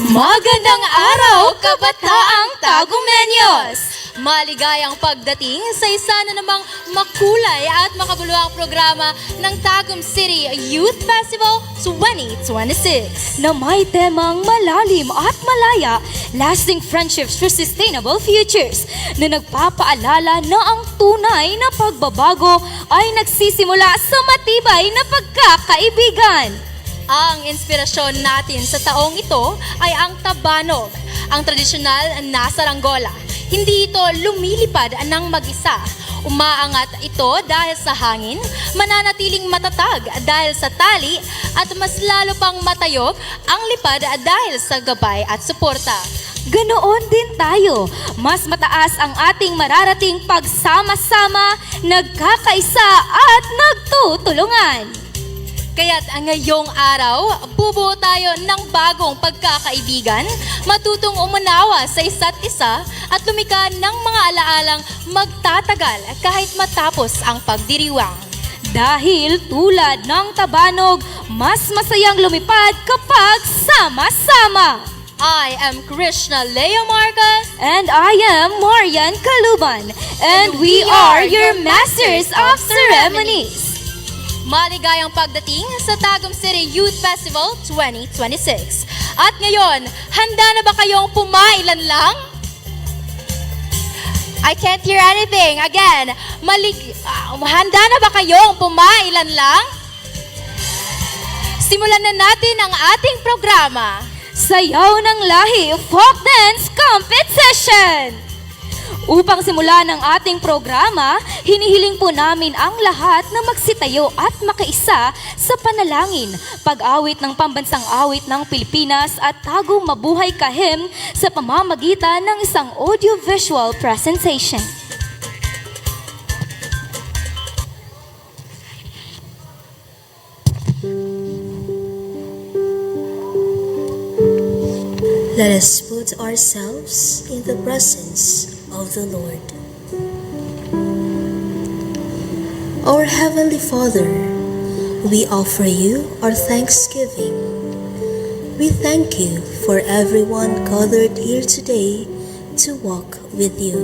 Magandang araw, kabataang Tagumeños! Maligayang pagdating sa isa na namang makulay at makabuluhang programa ng Tagum City Youth Festival 2026 na may temang malalim at malaya, lasting friendships for sustainable futures, na nagpapaalala na ang tunay na pagbabago ay nagsisimula sa matibay na pagkakaibigan. Ang inspirasyon natin sa taong ito ay ang tabanog, ang tradisyonal na saranggola. Hindi ito lumilipad ng mag-isa. Umaangat ito dahil sa hangin, mananatiling matatag dahil sa tali, at mas lalo pang matayog ang lipad dahil sa gabay at suporta. Ganoon din tayo. Mas mataas ang ating mararating pagsama-sama, nagkakaisa at nagtutulungan. Kaya't ngayong araw, bubuo tayo ng bagong pagkakaibigan, matutong umunawa sa isa't isa at lumika ng mga alaalang magtatagal kahit matapos ang pagdiriwang. Dahil tulad ng tabanog, mas masayang lumipad kapag sama-sama. I am Krishna Leo Marcos. And I am Marian Kaluban. And we are your Masters of Ceremonies. Maligayang pagdating sa Tagum City Youth Festival 2026. At ngayon, handa na ba kayong pumailan lang? I can't hear anything. Again, handa na ba kayong pumailan lang? Simulan na natin ang ating programa. Sayaw ng Lahi Folk Dance Competition! Upang simulan ang ating programa, hinihiling po namin ang lahat na magsitayo at makaisa sa panalangin, pag-awit ng pambansang awit ng Pilipinas at Tagum Mabuhay Kahim sa pamamagitan ng isang audiovisual presentation. Let us put ourselves in the presence of the Lord. Our Heavenly Father, we offer you our thanksgiving. We thank you for everyone gathered here today to walk with you.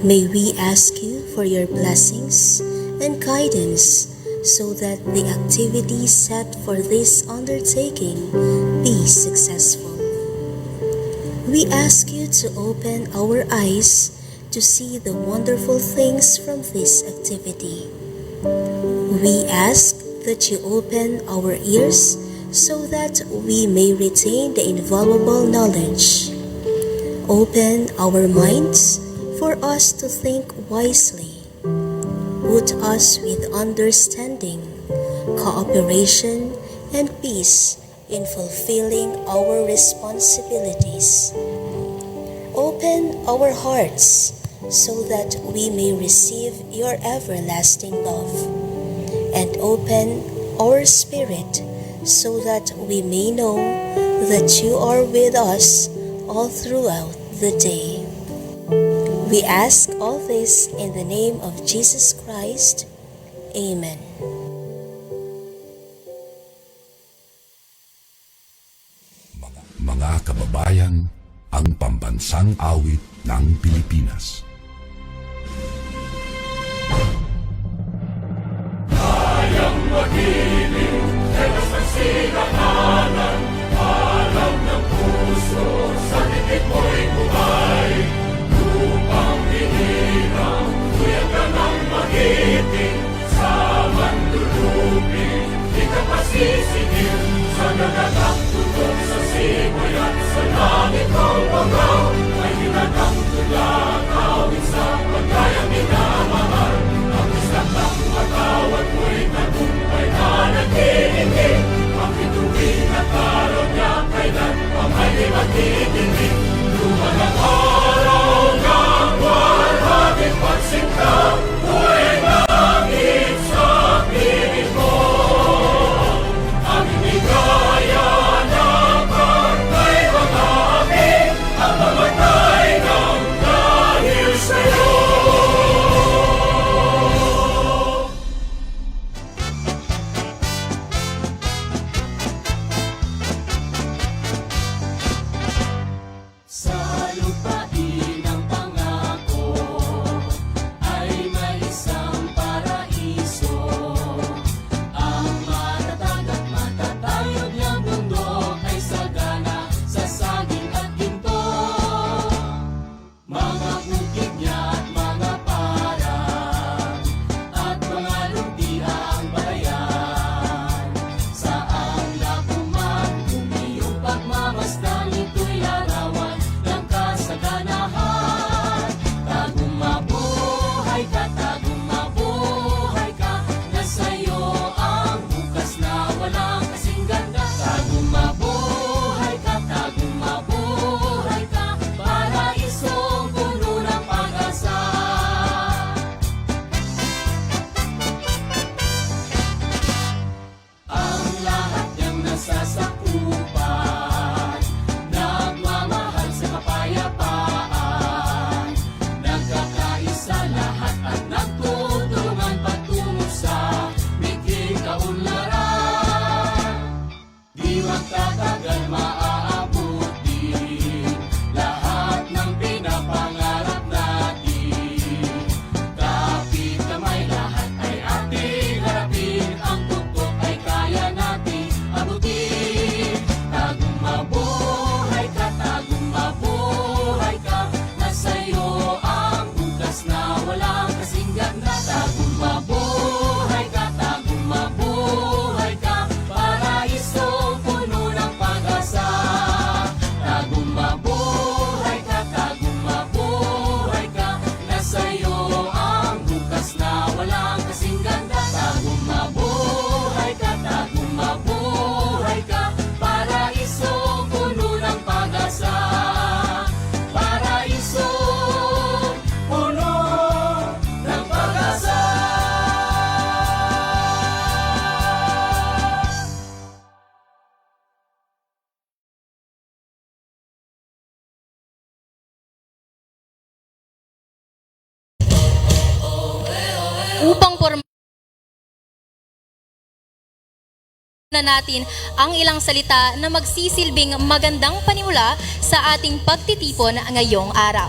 May we ask you for your blessings and guidance so that the activities set for this undertaking be successful. We ask you to open our eyes to see the wonderful things from this activity. We ask that you open our ears so that we may retain the invaluable knowledge. Open our minds for us to think wisely. Put us with understanding, cooperation, and peace in fulfilling our responsibilities. Open our hearts so that we may receive your everlasting love, and open our spirit so that we may know that you are with us all throughout the day. We ask all this in the name of Jesus Christ. Amen. Mga kababayan, ang pambansang awit ng Pilipinas. Kayang magiliw, telos ng sigatanan, alam ng puso, sa titik mo'y buhay. Upang hinirang, tuyag ka ng magiting, sa mandulupin, di ka pasisigil, sa nagagang tutok sa simoy at sa langit ng bangaw, ay hinagang tulang awit sa pagkayang minamahal. Ang isang ng matawad mo'y tagumpay na na natin ang ilang salita na magsisilbing magandang panimula sa ating pagtitipon ngayong araw.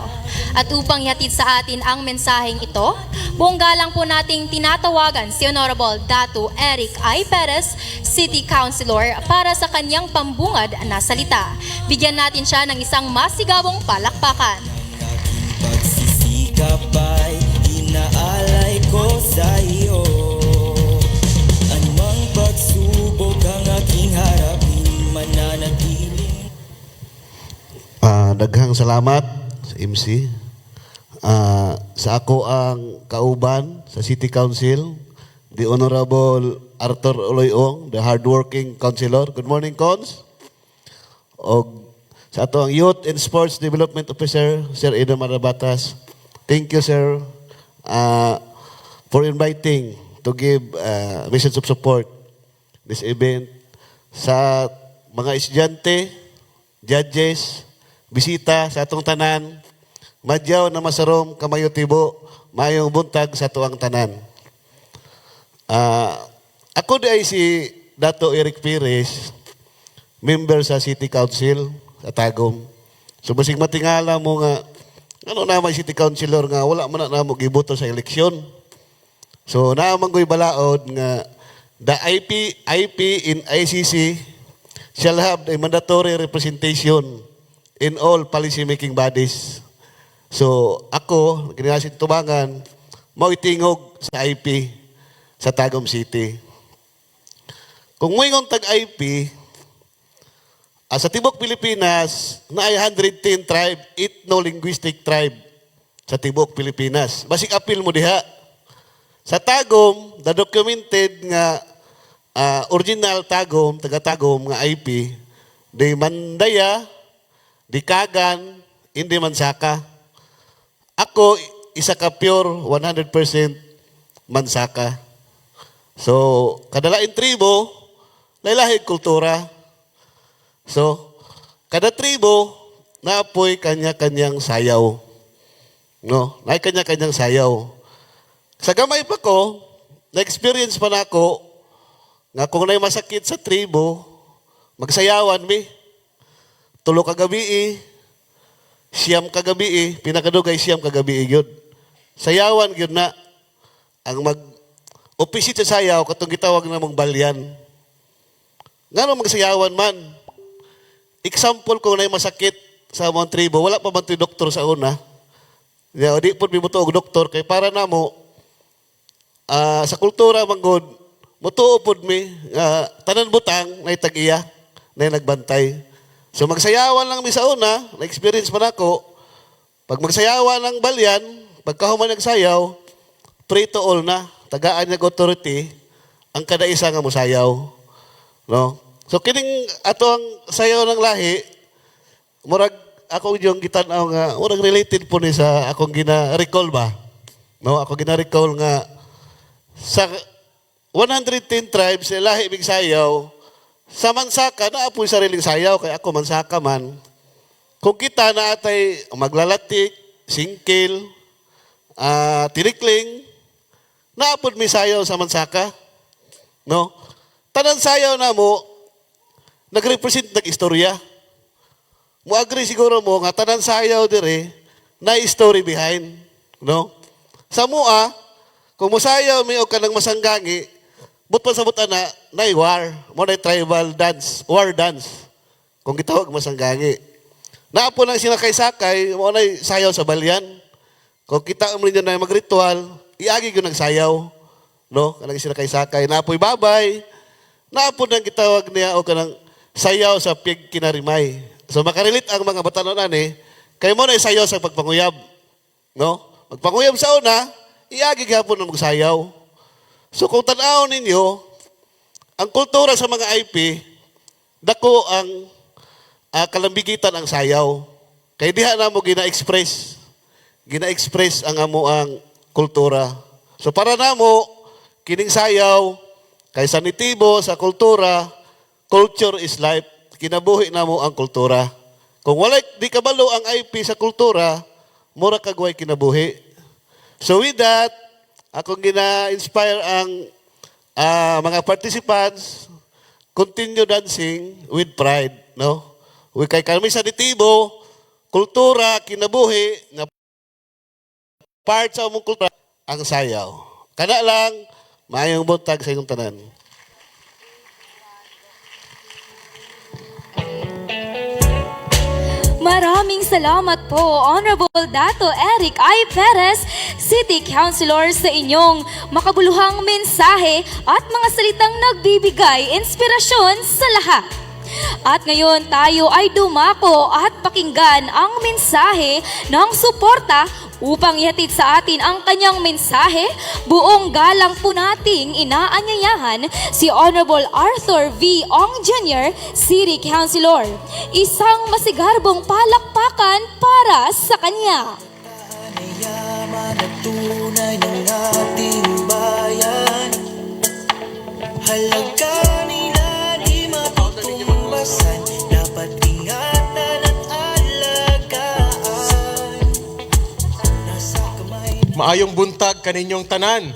At upang ihatid sa atin ang mensaheng ito, buong galang po nating tinatawagan si Honorable Datu Eric I. Perez, City Councilor, para sa kanyang pambungad na salita. Bigyan natin siya ng isang masigabong palakpakan. Pagsisikap ay inaalay ko sa iyo. Anumang pagsubok ang aking harapin, mananatiling. Daghang salamat sa MC. Sa ako ang kauban sa City Council, the Honorable Arthur Oloyong, the hardworking councilor. Good morning, Cons. O sa ato ang Youth and Sports Development Officer, Sir Edo Marabatas. Thank you, sir, for inviting to give message of support this event. Sa mga estudyante, judges, bisita sa atong tanan, madyaw na masarom kamayo tibo, mayong buntag sa tuang tanan. Ako di ay si Dato Eric Perez, member sa City Council sa Tagum. So basig matingala mo nga, ano naman City Councilor nga, wala man na mo giboto sa eleksyon. So naamang ko'y balaod nga, the IP in ICC shall have a mandatory representation in all policy-making bodies. So ako, kinasin tubangan, mauitingog sa IP sa Tagum City. Kung ngayon tag-IP, sa Tibok Pilipinas, na ay 110 tribe, ethno-linguistic tribe sa Tibok Pilipinas. Basig apil mo diha. Sa Tagum, documented nga original Tagum, taga-Tagum nga IP, di Mandaya, di Kagan, hindi Mansaka. Ako, isa ka pure 100% Mansaka. So, kadalain tribo, lailahig kultura. So, kada tribo, naapoy kanya-kanyang sayaw. No? Naay kanya-kanyang sayaw. Sa gamay pa ko, na-experience pa na ako, nga kung na'y masakit sa tribo, magsayawan mi. Tulo kagabi, siyam kagabi, pinakadugay siyam kagabi yun. Sayawan yun na, ang mag-opisit sa sayaw, katong gitawag na mong balyan. Nga nung magsayawan man, example kung na'y masakit sa mga tribo, wala pa man ito doktor sa una. Di po bibuto og doktor, kay para na mo, sa kultura manggod, mutuupod mi, tanan butang, na tag-iya, na nagbantay. So magsayawan lang mi sa una, na-experience pa na ako, pag magsayawan ng balyan, pagkahuman nagsayaw, free to all na, tagaan ng authority, ang kada isa nga musayaw. No? So kining ato ang sayaw ng lahi, murag ako yung gitanaw nga, murag related po ni sa akong gina-recall ba? No? Ako gina-recall nga, sa 110 tribes, lahi big sayaw, sa Mansaka, naapoy sariling sayaw, kaya ako Mansaka man. Kung kita na atay maglalatik, singkil, tirikling, naapod mi sayaw sa Mansaka. No? Tanan sayaw na mo, nag-represent nag-istorya. Muagri siguro mo, nga tanan sayaw dire, na story behind. No? Sa mua, kung musayaw mi o kanang masanggangi, but pasabot na war, mo na tribal dance, war dance. Kung gitawag masanggangi. Naapo lang sila kay sakay, mo na sayaw sa balyan. Kung kita mo ninyo na mag-ritual, iagi ko nagsayaw. No? Kanang sila kay sakay. Naapoy babay. Naapo nang gitawag niya o kanang sayaw sa pig kinarimay. So makarelate ang mga batanon ani, kay mo na sayaw sa pagpanguyab. No? Magpanguyab sa una, iagi gapon na magsayaw. So kung tanaw ninyo, ang kultura sa mga IP, dako ang kalambigitan ang sayaw. Kay diha na mo gina-express ang amo ang kultura. So para na mo, kining sayaw, kay sanitibo sa kultura, culture is life, kinabuhi na mo ang kultura. Kung wala di kabalo ang IP sa kultura, mura kagway kinabuhi. So with that, akong gina-inspire ang mga participants continue dancing with pride, no? We kay kami sa ditibo, kultura, kinabuhi, nga part sa among kultura, ang sayaw. Kana lang, maayong buntag sa inyong tanan. Maraming salamat po, Honorable Dato Eric I. Perez, City Councilor, sa inyong makabuluhang mensahe at mga salitang nagbibigay inspirasyon sa lahat. At ngayon tayo ay dumako at pakinggan ang mensahe ng suporta upang ihatid sa atin ang kanyang mensahe. Buong galang po nating inaanyayahan si Honorable Arthur V. Ong Jr., City Councilor. Isang masigarbong palakpakan para sa kanya. Yaman at tunay ng ating bayan. Halaga nila di matutumbasan. Dapat ingatan at alagaan. Nasa kamay Maayong buntag kaninyong tanan.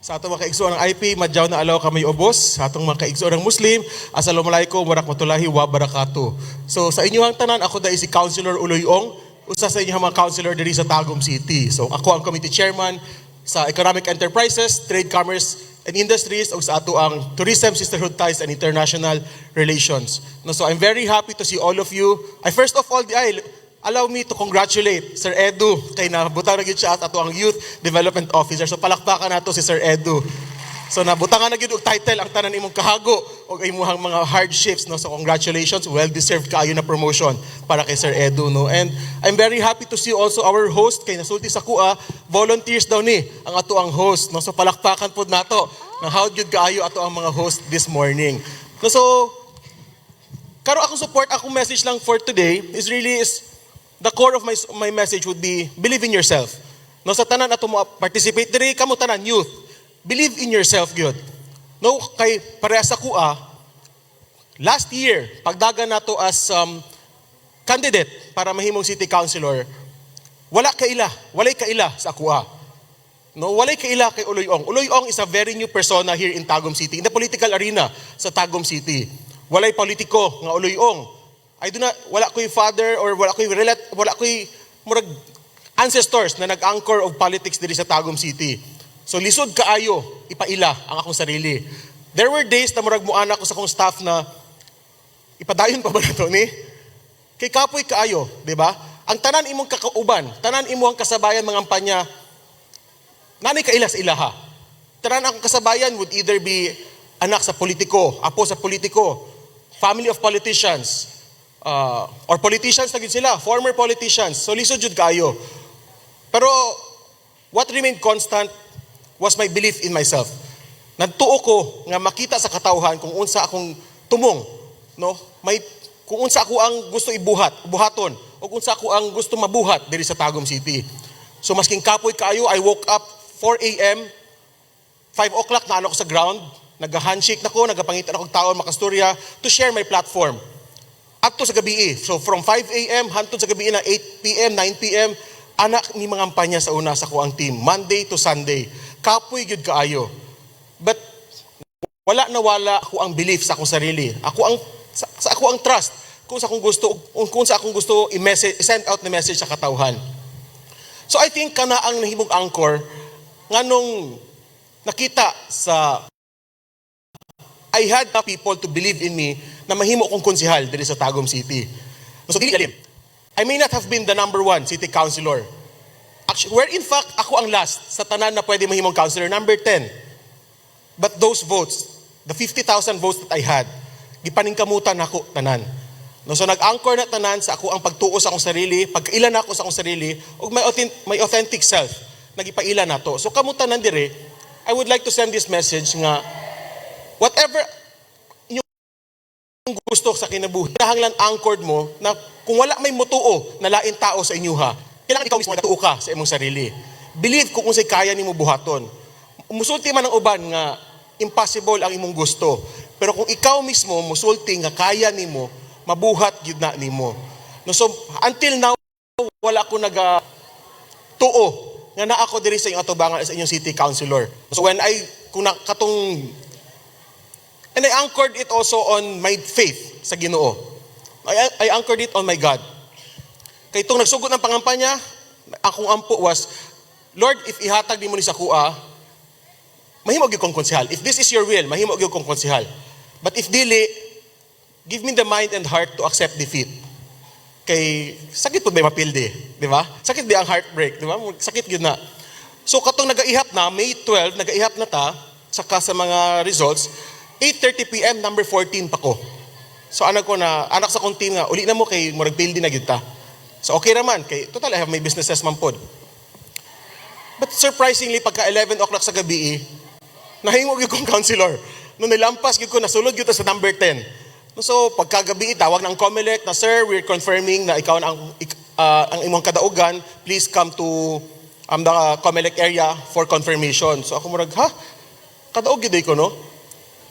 Sa atong mga kaigsuon ng IP, madyaw na alaw kami ubos. Sa atong mga kaigsuon ng Muslim, Assalamualaikum warahmatullahi wabarakatuh. So sa inyong tanan, ako dahil si Councilor Uloy Ong, usa sa inyong mga councilor diri sa Tagum City. So ako ang committee chairman sa Economic Enterprises, Trade, Commerce, and Industries o sa ato ang Tourism, Sisterhood Ties, and International Relations. No, so I'm very happy to see all of you. First of all, allow me to congratulate Sir Edu kay nabutang na gyud siya at ato ang Youth Development Officer. So palakpakan nato si Sir Edu. So nabutangan na gyud og title ang tanan imong kahago og imong mga hardships, no. So congratulations, well deserved kaayo na promotion para kay Sir Edu, no. And I'm very happy to see also our host kay nasulti sa kuha, volunteers daw ni ang ato ang host, no. So palakpakan pud nato na how gyud kaayo ato ang mga host this morning. No, so karo akong support, akong message lang for today is the core of my message would be believe in yourself. No, sa tanan ato mo participate diri kamo tanan youth. Believe in yourself, gyud. No, kay pareha sa kuha, last year, pagdagan nato as candidate para mahimong city councilor, walay kaila sa kuha. No, walay kaila kay Uloy Ong. Uloy Ong is a very new persona here in Tagum City, in the political arena sa Tagum City. Walay politiko nga Uloy Ong. Wala ko'y father or wala ko'y murag ancestors na nag-anchor of politics diri sa Tagum City. So lisod kaayo, ipaila ang akong sarili. There were days na murag muana ko sa akong staff na ipadayon pa ba na to ni? Kay kapoy kaayo, di ba? Ang tanan imong kakauban, tanan imong kasabayan mga ampanya, nanay kaila sa ilaha. Tanan akong kasabayan would either be anak sa politiko, apo sa politiko, family of politicians, or politicians na gid sila, former politicians. So lisod jud kaayo. Pero what remained constant was my belief in myself. Nagtuo ko nga makita sa katawhan kung unsa akong tumong, no? Kung unsa ako ang gusto buhaton, o kung unsa ako ang gusto mabuhat diri sa Tagum City. So masking kapoy kaayo, I woke up 4 a.m., 5 o'clock na ako sa ground, nag-handshake na ko, nagapangita na ko taon makastorya to share my platform. Adto sa gabi. So from 5 a.m. hantod sa gabi na 8 p.m., 9 p.m., anak ni mga ampanya sa una sa ko ang team, Monday to Sunday. Kapoy gyud kaayo. But wala ko ang belief sa akong sarili. Ako ang trust kung sa akong gusto i-send out na message sa katawhan. So I think kana ang nahimong anchor nganong nakita sa I had people to believe in me na mahimo kong konsehal diri sa Tagum City. So dili alim. I may not have been the number 1 city councilor. Actually, where in fact, ako ang last sa tanan na pwede mahimong councilor, number 10. But those votes, the 50,000 votes that I had, gipaningkamutan ako tanan. No, so nag-anchor na tanan sa ako ang pagtuo sa akong sarili, pagkailan na ako sa akong sarili, ug may authentic self, nagipaila na to. So kamutan nandire, I would like to send this message nga, whatever inyong gusto sa kinabuhi, nahanglan anchored mo na kung wala may mutuo na lain tao sa inyuha, kailangan ikaw mismo natuo ka sa imong sarili. Believe kung unsay kaya nimo buhaton. Musulti man ang uban nga impossible ang imong gusto. Pero kung ikaw mismo musulti nga kaya nimo, mabuhat gyud na nimo. No, so until now wala ko tuo nga naa ako diri sa inyong atubangan sa inyong city councilor. So when kung katong And I anchored it also on my faith sa Ginoo. I anchored it on my God. Kay itong nagsugod ng pangampanya, akong ampo was, Lord, if ihatag ni mo ni sa kuha, mahimo gyud kong konsehal. If this is your will, mahimo gyud kong konsehal. But if dili, give me the mind and heart to accept defeat. Kay sakit pud may mapildi, di ba? Sakit di ang heartbreak, di ba? Sakit gyud na. So katong nagaihap na, May 12, nagaihap na ta, saka sa mga results, 8:30 PM, number 14 pa ko. So anak sa kong team nga, uli na mo kay murag pildi na gyud ta. So okay naman, kay total I have my businesses man pod. But surprisingly, pagka 11 o'clock sa gabi, nahingog yung kong counselor. Nung nilampas, ko nasulod yun sa number 10. So, pagkagabi, tawag ng COMELEC na, Sir, we're confirming na ikaw na ang imong kadaugan. Please come to the COMELEC area for confirmation. So, ako murag, ha? Kadaog yun ko, no?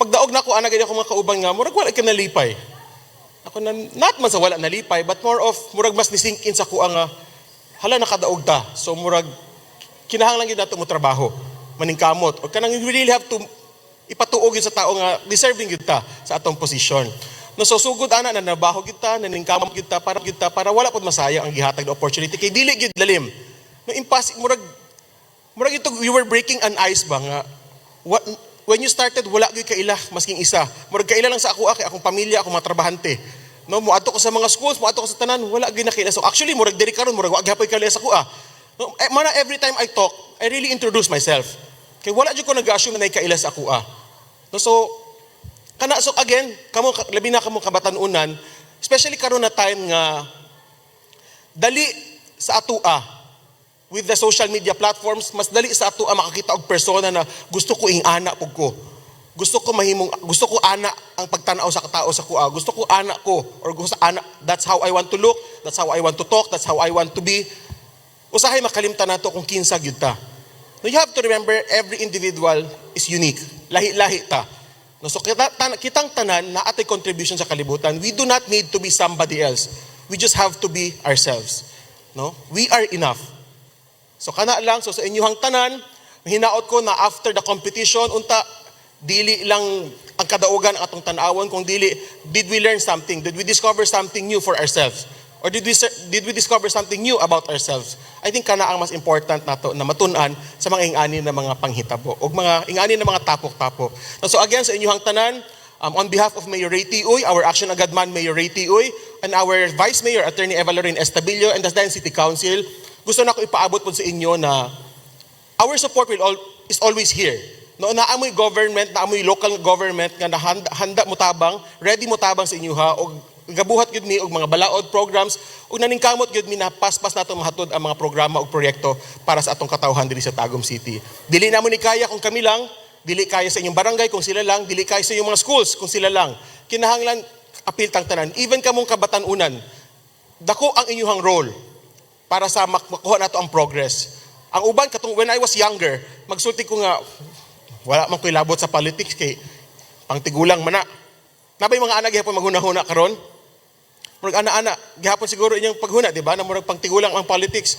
Pagdaog na ako, ganyan ako mga kauban nga, murag wala ka nalipay. Ako na, not man sa wala nalipay, but more of, murag mas nisink in sa kuha nga, hala nakadaog ta. So, murag, kinahanglan yun nato mo trabaho, maningkamot. O kanang you really have to ipatuog yun sa tao nga deserving yun ta sa atong posisyon. No, so sugod ana na nabaho yun ta, naningkamot yun ta, para wala pod masayang ang gihatag na opportunity. Kay dili yun lalim. No, murag ito, you were breaking an ice ba nga, when you started, wala yun kaila, masking isa. Murag kaila lang sa ako, kay akong pamilya, akong mga trabahante. No, muadto ko sa mga schools, muadto ko sa tanan, wala yun na kaila. So actually, murag diri karon, murag wag gyapon kaila sa kuha. No, mana every time I talk, I really introduce myself. Kaya wala dyan ko nag-assume na nagkaila sa kuha. No, so again, labi na kamo kabatanunan, especially karon na time nga, dali sa atua, with the social media platforms, mas dali sa atua makakita og persona na gusto ko ing-ana pug ko. Gusto ko ana ang pagtanaw sa katao sa kuha. Gusto ko ana ko, or gusto ana, that's how I want to look, that's how I want to talk, that's how I want to be. Usahay makalimtan nato kung kinsa gyud ta. No, you have to remember every individual is unique. Lahi-lahi ta. No, so kitang tanan na atay contribution sa kalibutan. We do not need to be somebody else. We just have to be ourselves. No? We are enough. So kana lang, so sa inyong tanan, hinaot ko na after the competition, unta dili lang ang kadaugan ang atong tan-awon, kung dili did we learn something? Did we discover something new for ourselves? Or did we discover something new about ourselves? I think kana ang mas important nato na matun-an sa mga ingani na mga panghitabo o mga ingani na mga tapok-tapok. So again, sa inyong tanan, on behalf of Mayor Ray Tioy, our Action Agad man Mayor Ray Tioy, and our Vice Mayor Attorney Eva Lorraine Estabillo, and the Dayan City Council, gusto na ko ipaabot po sa inyo na our support is always here. No, naamoy government, naamoy local government nga handa mo tabang, ready mo tabang sa inyo ha, o gabuhat gyud mi og mga balaod programs ug naningkamot gyud mi na paspas nato mahatod ang mga programa ug proyekto para sa atong katawhan diri sa Tagum City. Dili na mo ni kaya kung kami lang, dili kaya sa inyong barangay kung sila lang, dili kaya sa inyong mga schools kung sila lang. Kinahanglan apil tang tanan, even kamong kabatan-unan. Dako ang inyong role para sa makuha nato ang progress. Ang uban katong when I was younger, magsulti ko nga wala man ko'y labot sa politics kay pangtigulang man na. Nabay mga anak gihapon maghuna-huna karon. Murag ana-ana, gihapon siguro inyong paghuna, di ba? Na murag pangtigulang ang politics.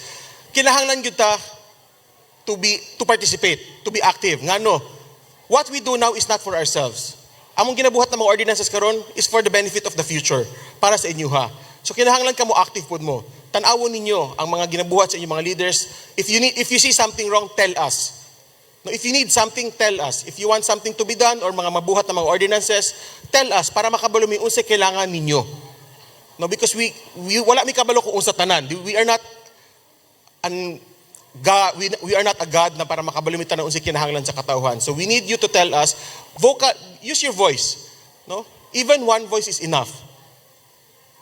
Kinahanglan gyud ta to participate, to be active. Ngano? What we do now is not for ourselves. Among ginabuhat ng mga ordinances karon is for the benefit of the future, para sa inyo ha. So kinahanglan ka mo active pod mo. Tan-awon ninyo ang mga ginabuhat sa inyong mga leaders. If you see something wrong, tell us. No, if you need something, tell us. If you want something to be done or mga mabuhat na mga ordinances, tell us para makabalo mi unsa kailangan ninyo. No, because we wala mi kabalo kung unsa tanan. We are not we are not a God na para makabalo mi tanan unsa kinahanglan sa katawhan. So we need you to tell us, use your voice. No? Even one voice is enough.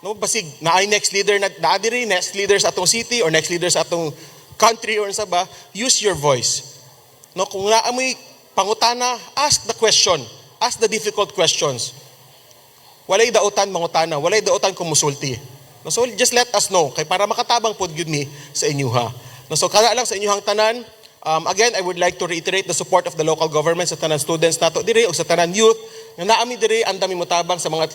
No, basig naay next leader na diri next leaders atong city or next leaders atong country or unsa ba, use your voice. No, kung naamoy pangutana, ask the question. Ask the difficult questions. Walay daotan mangutana, walay daotan kumusulti. No, so just let us know kay para makatabang pod gyud mi sa inyo ha. No, so kana lang sa inyong tanan. Again, I would like to reiterate the support of the local government sa tanan students nato diri ug sa tanan youth nga naami diri andami motabang sa mga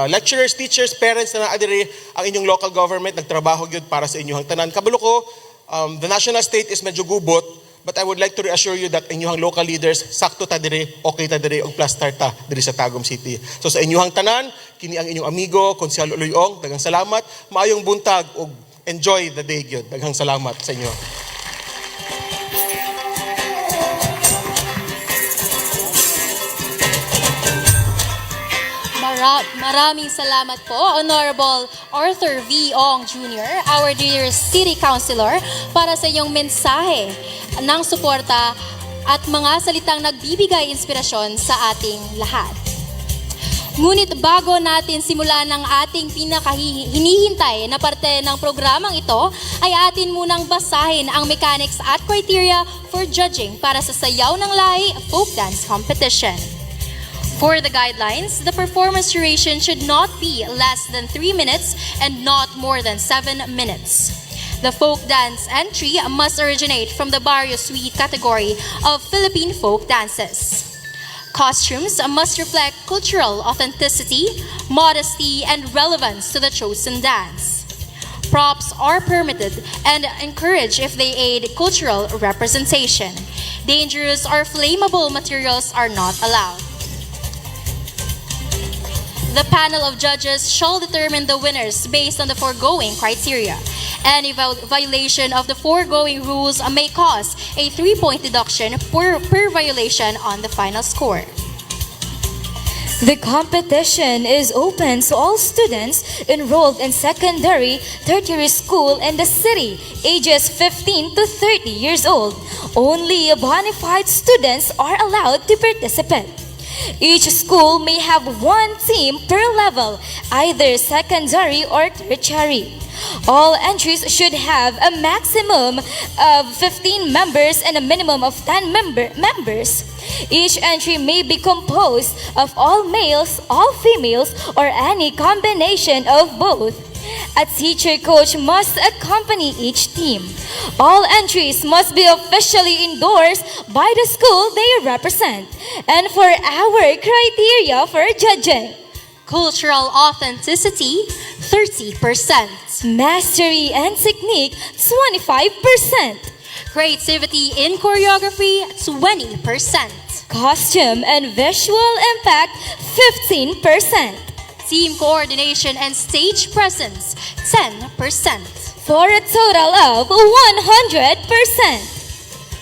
lecturers, teachers, parents na naa diri ang inyong local government nagtrabaho gyud para sa inyong tanan. Kabalo ko, the national state is medyo gubot. But I would like to reassure you that inyuhang local leaders, sakto ta dire, okay ta dire, og plus start ta dire sa Tagum City. So sa inyuhang tanan, kini ang inyong amigo, Konsyal Uluyong, daghang salamat, maayong buntag, og enjoy the day gyud. Daghang salamat sa inyo. Maraming salamat po, Honorable Arthur V. Ong Jr., our dear City Councilor, para sa iyong mensahe ng suporta at mga salitang nagbibigay inspirasyon sa ating lahat. Ngunit bago natin simulan ang ating pinakahinihintay na parte ng programang ito, ay atin munang basahin ang mechanics at criteria for judging para sa Sayaw ng Lahi Folk Dance Competition. For the guidelines, the performance duration should not be less than 3 minutes and not more than 7 minutes. The folk dance entry must originate from the Barrio Suite category of Philippine folk dances. Costumes must reflect cultural authenticity, modesty, and relevance to the chosen dance. Props are permitted and encouraged if they aid cultural representation. Dangerous or flammable materials are not allowed. The panel of judges shall determine the winners based on the foregoing criteria. Any violation of the foregoing rules may cause a 3-point deduction per violation on the final score. The competition is open to all students enrolled in secondary, tertiary school in the city, ages 15 to 30 years old. Only bona fide students are allowed to participate. Each school may have one team per level, either secondary or tertiary. All entries should have a maximum of 15 members and a minimum of 10 members. Each entry may be composed of all males, all females, or any combination of both. A teacher coach must accompany each team. All entries must be officially endorsed by the school they represent. And for our criteria for judging, Cultural authenticity, 30%. mastery and technique, 25%. Creativity in choreography, 20%. Costume and visual impact, 15%. Team coordination and stage presence, 10%. For a total of 100%.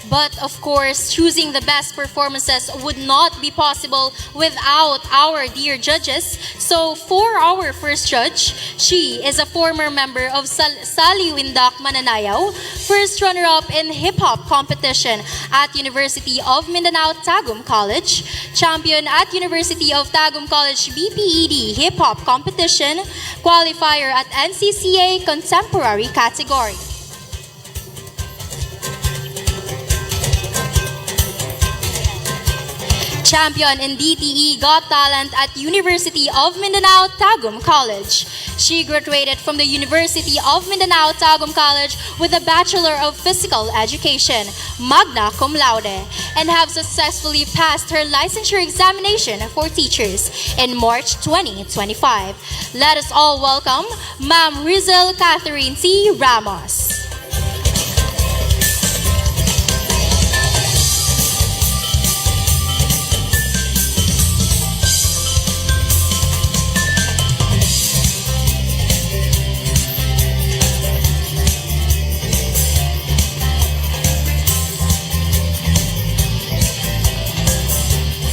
But of course, choosing the best performances would not be possible without our dear judges. So for our first judge, she is a former member of Saliwindak Mananayaw, first runner-up in hip-hop competition at University of Mindanao Tagum College, champion at University of Tagum College BPED hip-hop competition, qualifier at NCCA contemporary category. Champion in DTE Got Talent at University of Mindanao Tagum College. She graduated from the University of Mindanao Tagum College with a Bachelor of Physical Education, magna cum laude, and have successfully passed her licensure examination for teachers in March 2025. Let us all welcome Ma'am Rizel Catherine T. Ramos.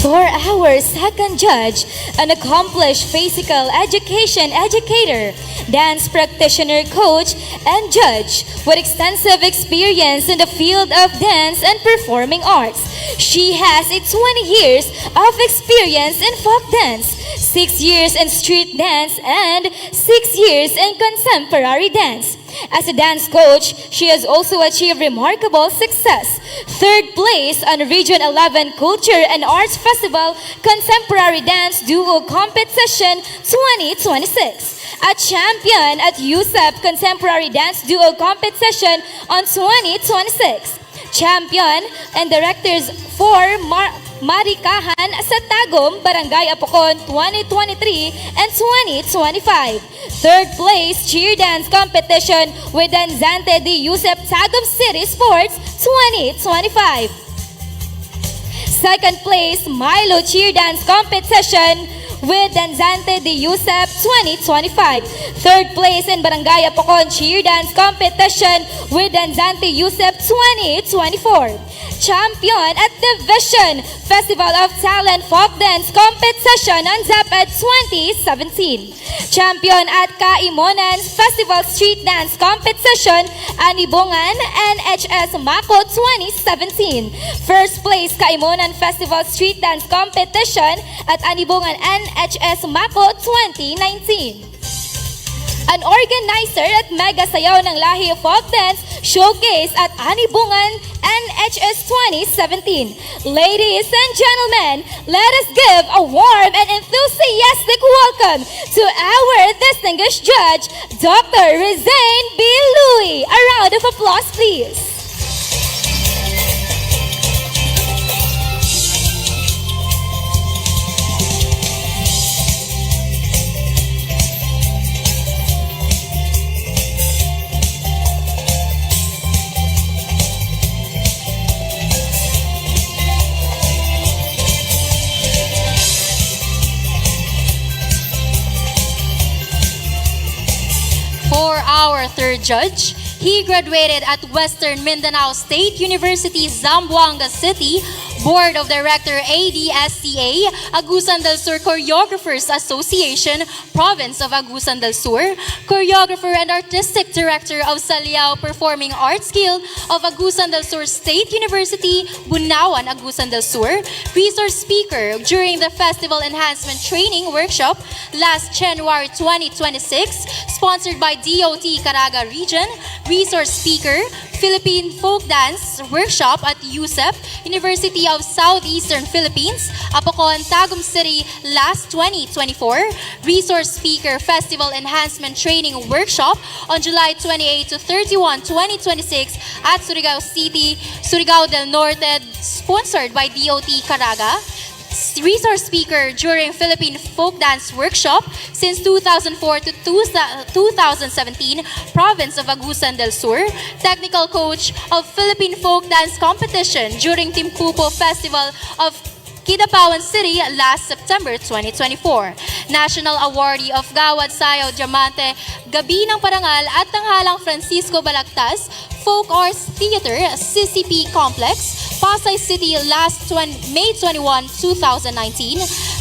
For our second judge, an accomplished physical education educator, dance practitioner coach, and judge with extensive experience in the field of dance and performing arts. She has 20 years of experience in folk dance, 6 years in street dance, and 6 years in contemporary dance. As a dance coach, she has also achieved remarkable success. Third place on Region 11 Culture and Arts Festival Contemporary Dance Duo Competition 2026. A champion at USEP Contemporary Dance Duo Competition on 2026. Champion and directors for Marikahan sa Tagum, Barangay Apocon 2023 and 2025. Third place cheer dance competition with Danzante de Yusef Tagum City Sports 2025. Second place Milo cheer dance competition with Danzante de Yusef 2025. Third place in Barangay Apocon cheer dance competition with Danzante Yusef 2024. Champion at Division Festival of Talent Folk Dance Competition on ZAPED 2017. Champion at Kaimonan Festival Street Dance Competition Anibongan NHS Mako 2017. First place Kaimonan Festival Street Dance Competition at Anibongan NHS Mako 2019. An organizer at Mega Sayaw ng Lahi Folk Dance Showcase at Anibungan NHS 2017. Ladies and gentlemen, let us give a warm and enthusiastic welcome to our distinguished judge, Dr. Rizain B. Louie. A round of applause, please. For our third judge, he graduated at Western Mindanao State University, Zamboanga City, Board of Director ADSCA, Agusan del Sur Choreographers Association, Province of Agusan del Sur, Choreographer and Artistic Director of Saliao Performing Arts Guild of Agusan del Sur State University, Bunawan, Agusan del Sur, resource speaker during the Festival Enhancement Training Workshop last January 2026, sponsored by DOT Caraga Region, resource speaker, Philippine Folk Dance Workshop at USEP, University of Southeastern Philippines, Apocon, Tagum City last 2024, resource speaker, Festival Enhancement Training Workshop on July 28 to 31, 2026 at Surigao City, Surigao del Norte, sponsored by DOT Caraga. Resource speaker during Philippine Folk Dance Workshop since 2004 to 2017, Province of Agusan del Sur. Technical coach of Philippine Folk Dance Competition during Timpupo Festival of Kidapawan City last September 2024. National Awardee of Gawad Sayaw Diamante, Gabi ng Parangal at Tanghalang Francisco Balagtas, Folk Arts Theater, CCP Complex, Pasay City last May 21, 2019.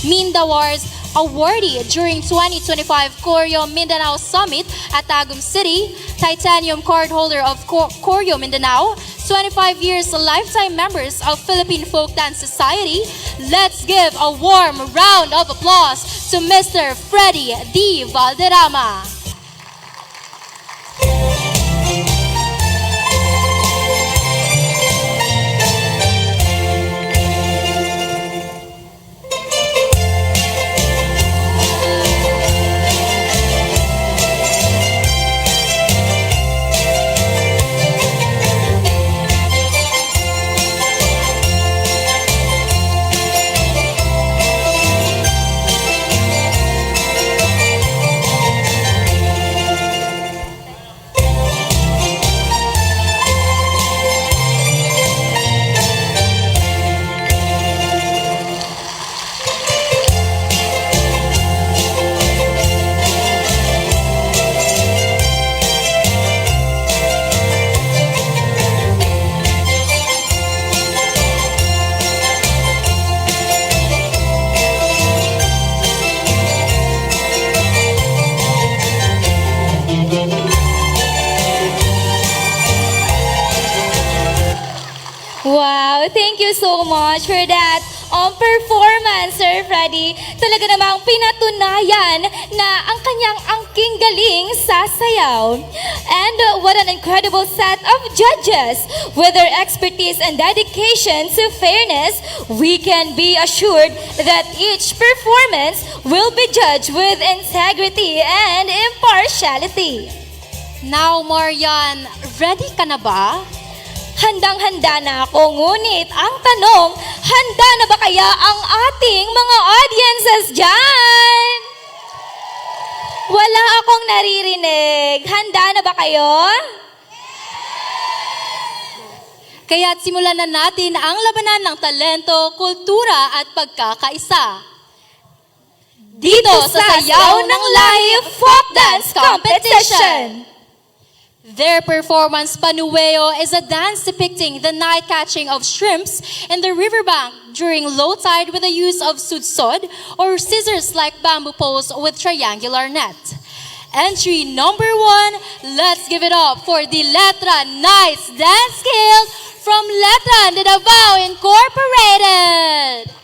Mindawars Awardee during 2025 Choreo Mindanao Summit at Tagum City, Titanium Card Holder of Choreo Mindanao, 25 years lifetime members of Philippine Folk Dance Society. Let's give a warm round of applause to Mr. Freddy D. Valderrama. Wow, thank you so much for that performance, Sir Freddy. Talaga namang pinatunayan na ang kanyang angking galing sa sayaw. And what an incredible set of judges. With their expertise and dedication to fairness, we can be assured that each performance will be judged with integrity and impartiality. Now, Marian, ready ka na ba? Handang-handa na ako, ngunit ang tanong, handa na ba kaya ang ating mga audiences dyan? Wala akong naririnig. Handa na ba kayo? Kaya't simulan na natin ang labanan ng talento, kultura at pagkakaisa. Dito sa Sayaw ng Lahi Folk Dance Competition! Their performance, Panueo, is a dance depicting the night catching of shrimps in the riverbank during low tide with the use of sudsod or scissors-like bamboo poles with triangular net. Entry number 1, let's give it up for the Letra Nice Dance Guild from Letra de Davao Incorporated.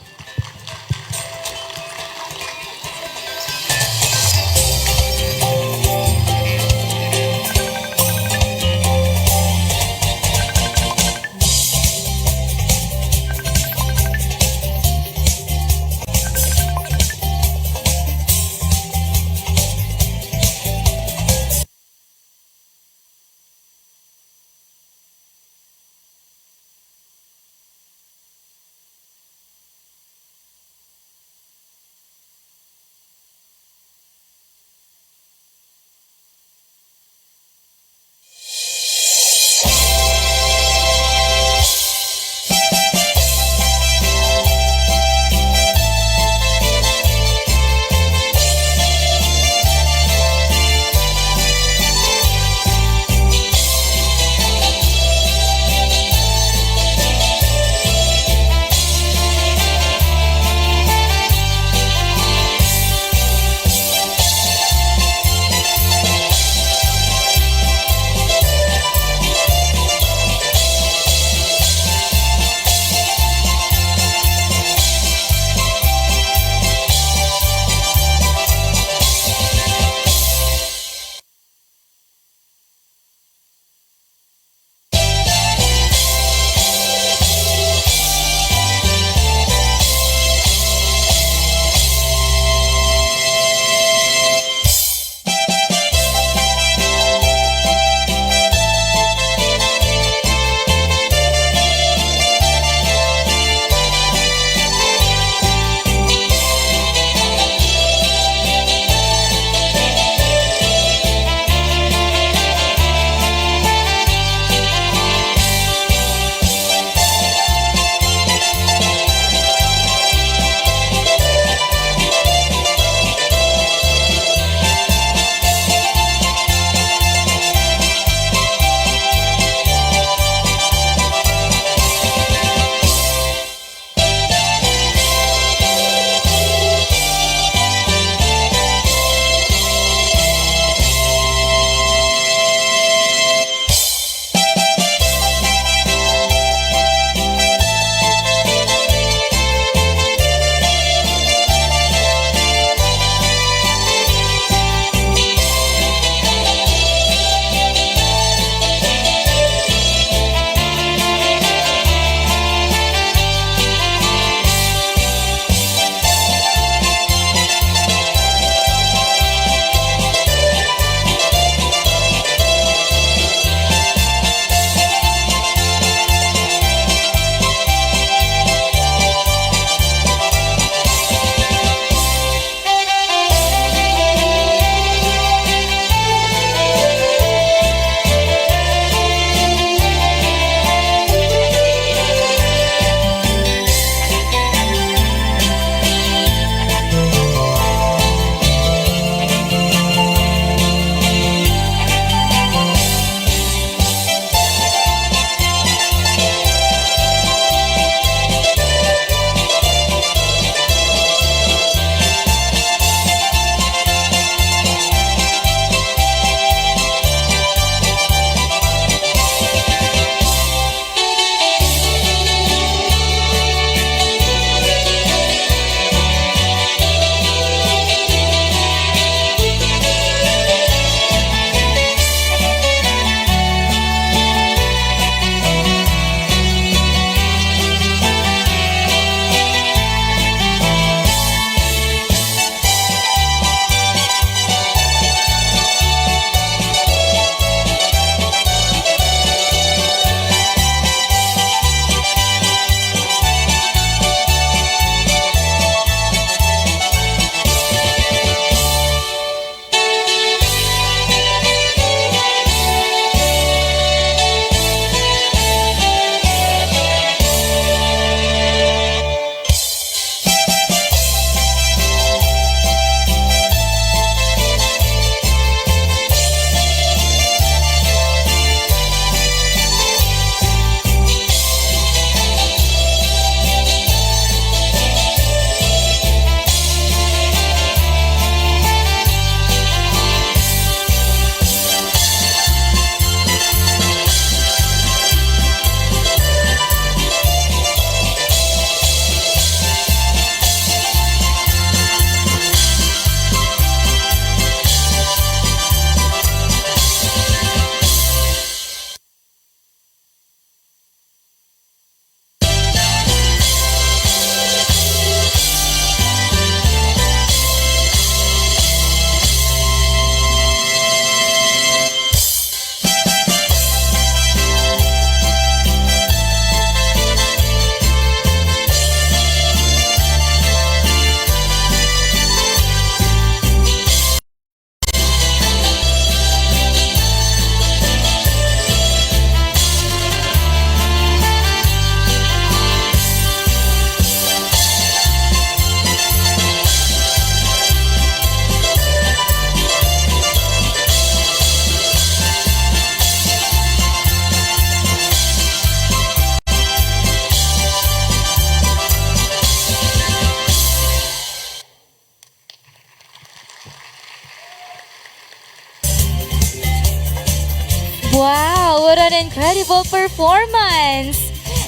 put an incredible performance.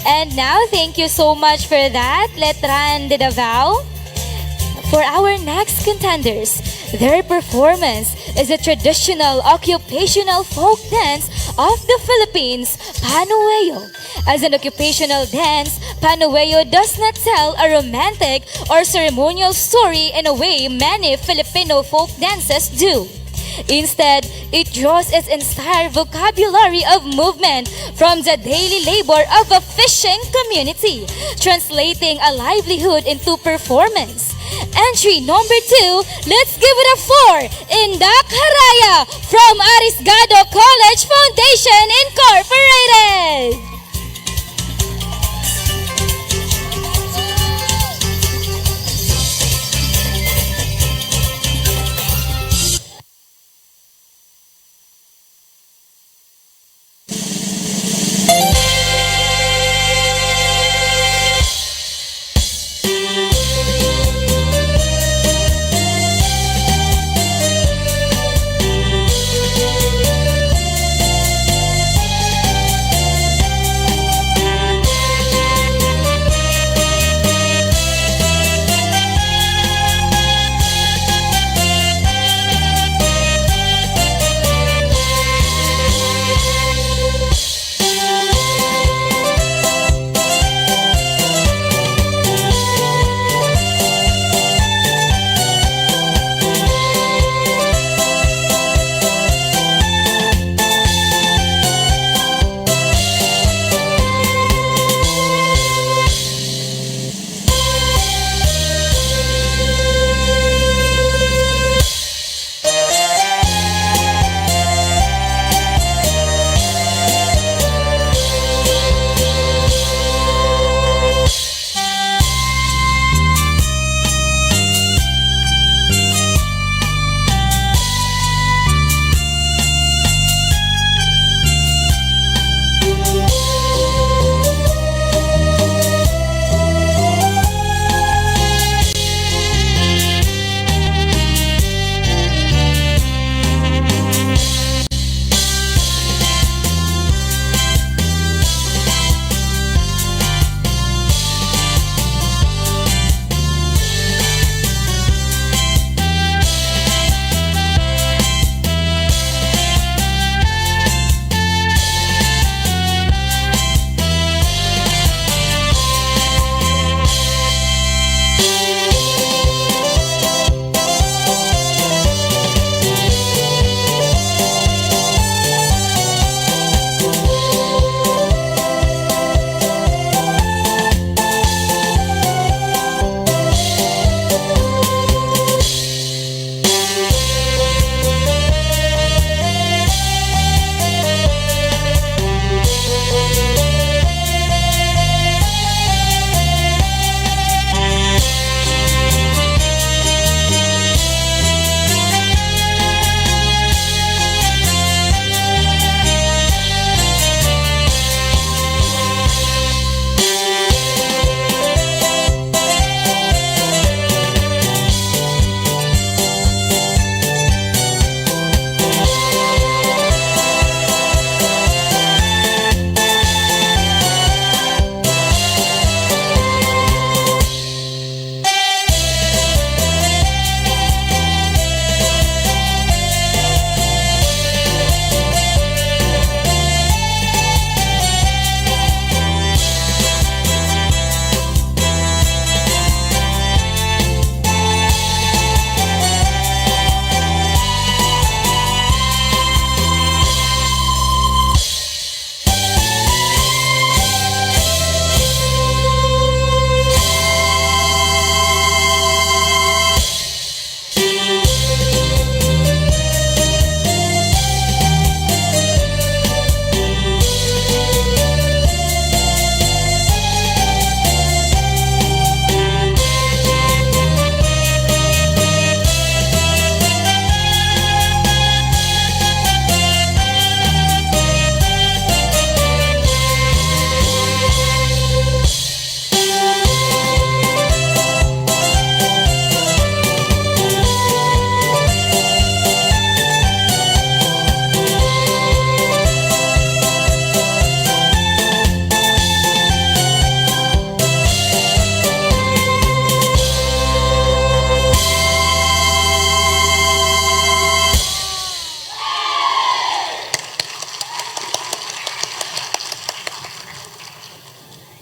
And now, thank you so much for that, Letran de Davao. For our next contenders, their performance is a traditional occupational folk dance of the Philippines, Panueyo. As an occupational dance, Panueyo does not tell a romantic or ceremonial story in a way many Filipino folk dances do. Instead, it draws its entire vocabulary of movement from the daily labor of a fishing community, translating a livelihood into performance. Entry number 2, let's give it a 4, Indak Haraya from Arisgado College Foundation Incorporated.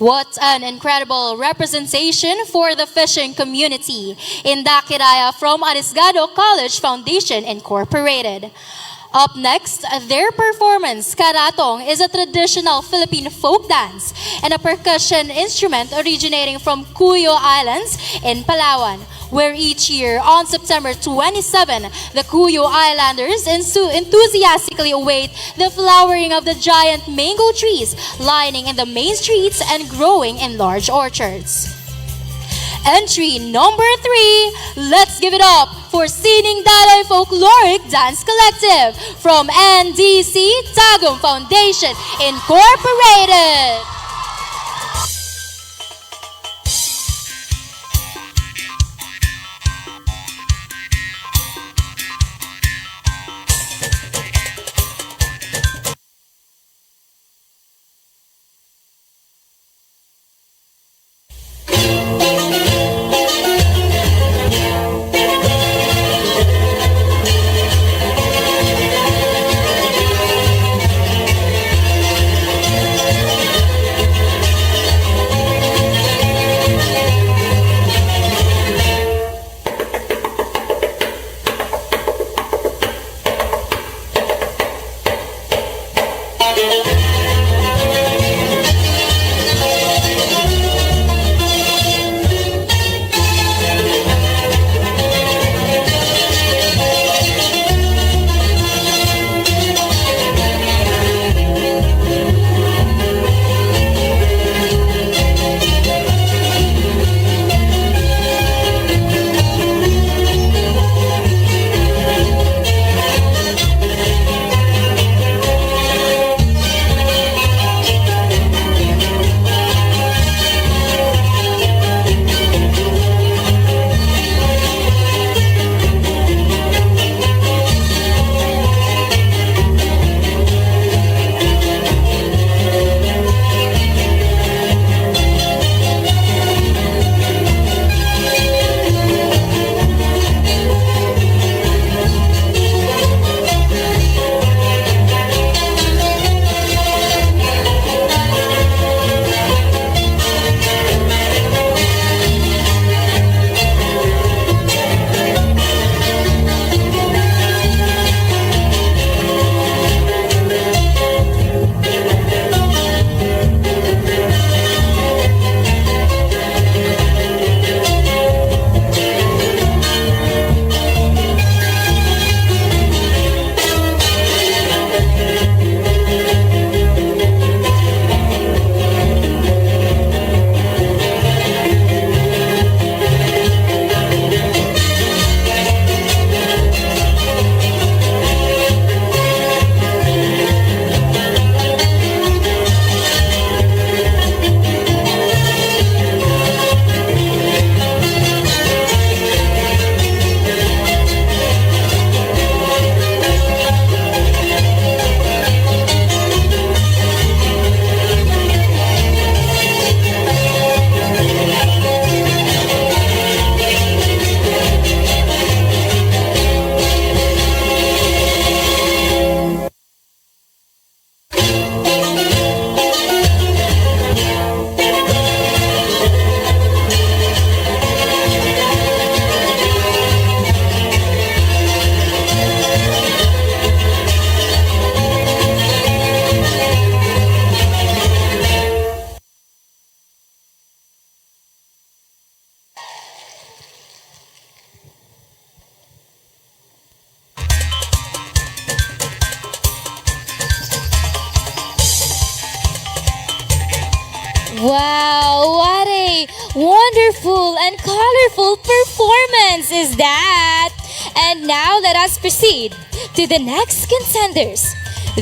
What an incredible representation for the fishing community in Dakiraya from Arisgado College Foundation Incorporated. Up next, their performance, Karatong, is a traditional Philippine folk dance and a percussion instrument originating from Cuyo Islands in Palawan, where each year on September 27, the Cuyo Islanders enthusiastically await the flowering of the giant mango trees lining in the main streets and growing in large orchards. Entry number 3, let's give it up for Sining Dalay Folkloric Dance Collective from NDC Tagum Foundation Incorporated. Wow, what a wonderful and colorful performance is that! And now let us proceed to the next contenders.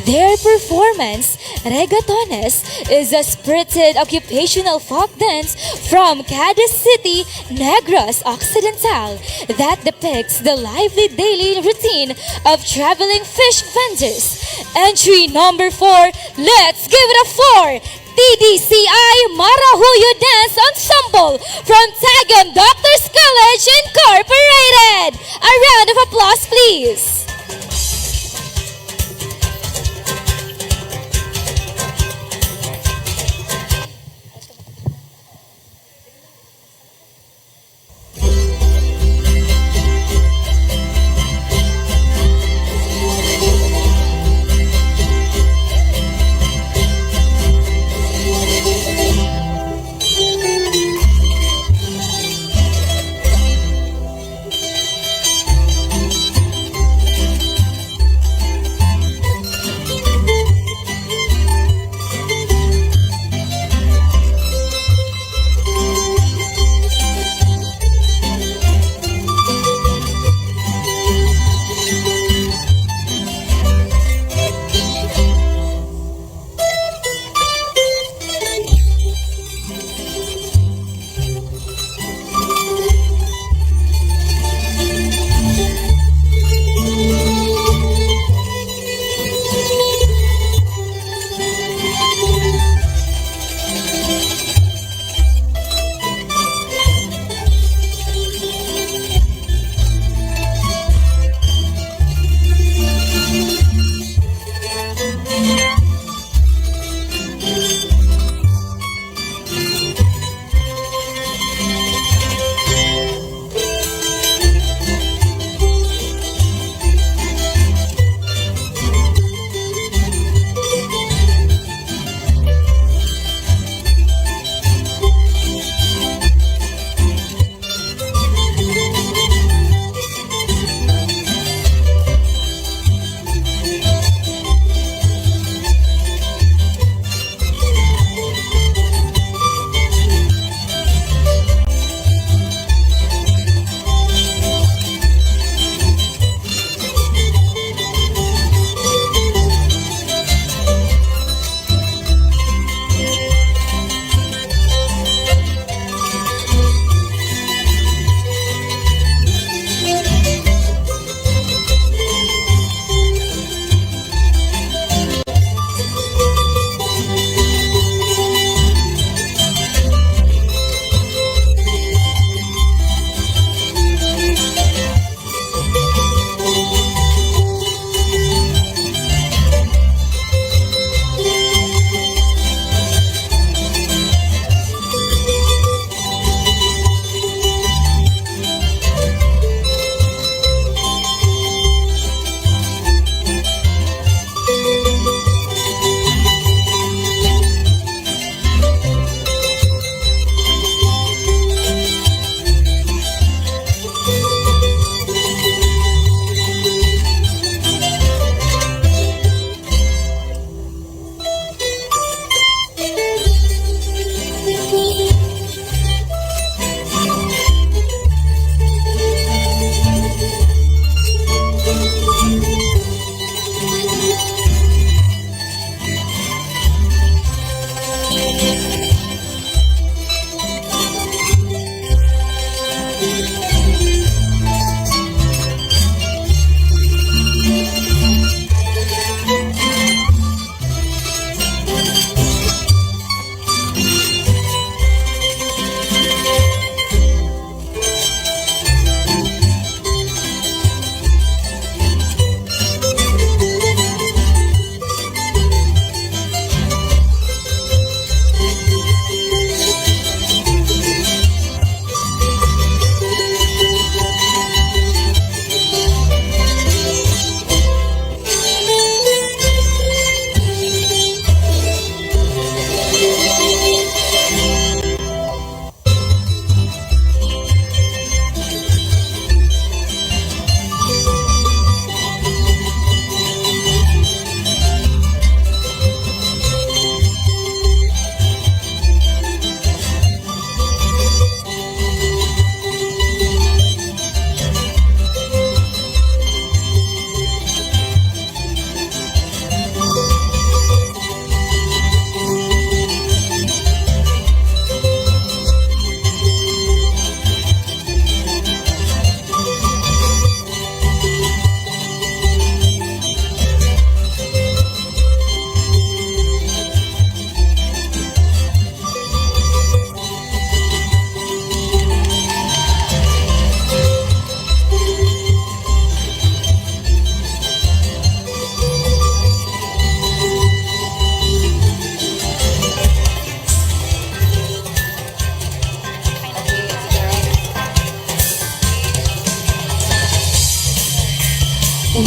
Their performance, Regatones, is a spirited occupational folk dance from Cadiz City, Negros Occidental that depicts the lively daily routine of traveling fish vendors. Entry number 4, let's give it a 4! TDCI Marahuyo Dance Ensemble from Tagum Doctors College Incorporated. A round of applause, please.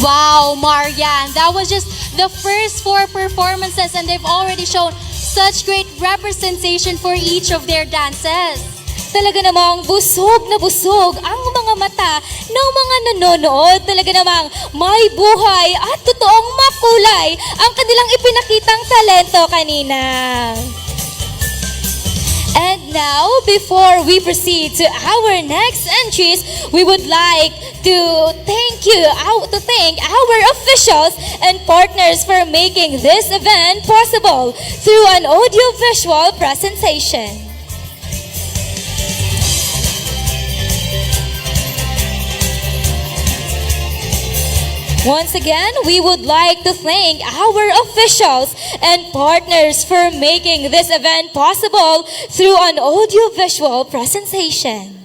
Wow, Marian, that was just the first 4 performances and they've already shown such great representation for each of their dances. Talaga namang busog na busog ang mga mata ng mga nanonood. Talaga namang may buhay at totoong makulay ang kanilang ipinakitang talento kanina. And now, before we proceed to our next entries, we would like to thank our officials and partners for making this event possible through an audio-visual presentation. Once again, we would like to thank our officials and partners for making this event possible through an audio-visual presentation.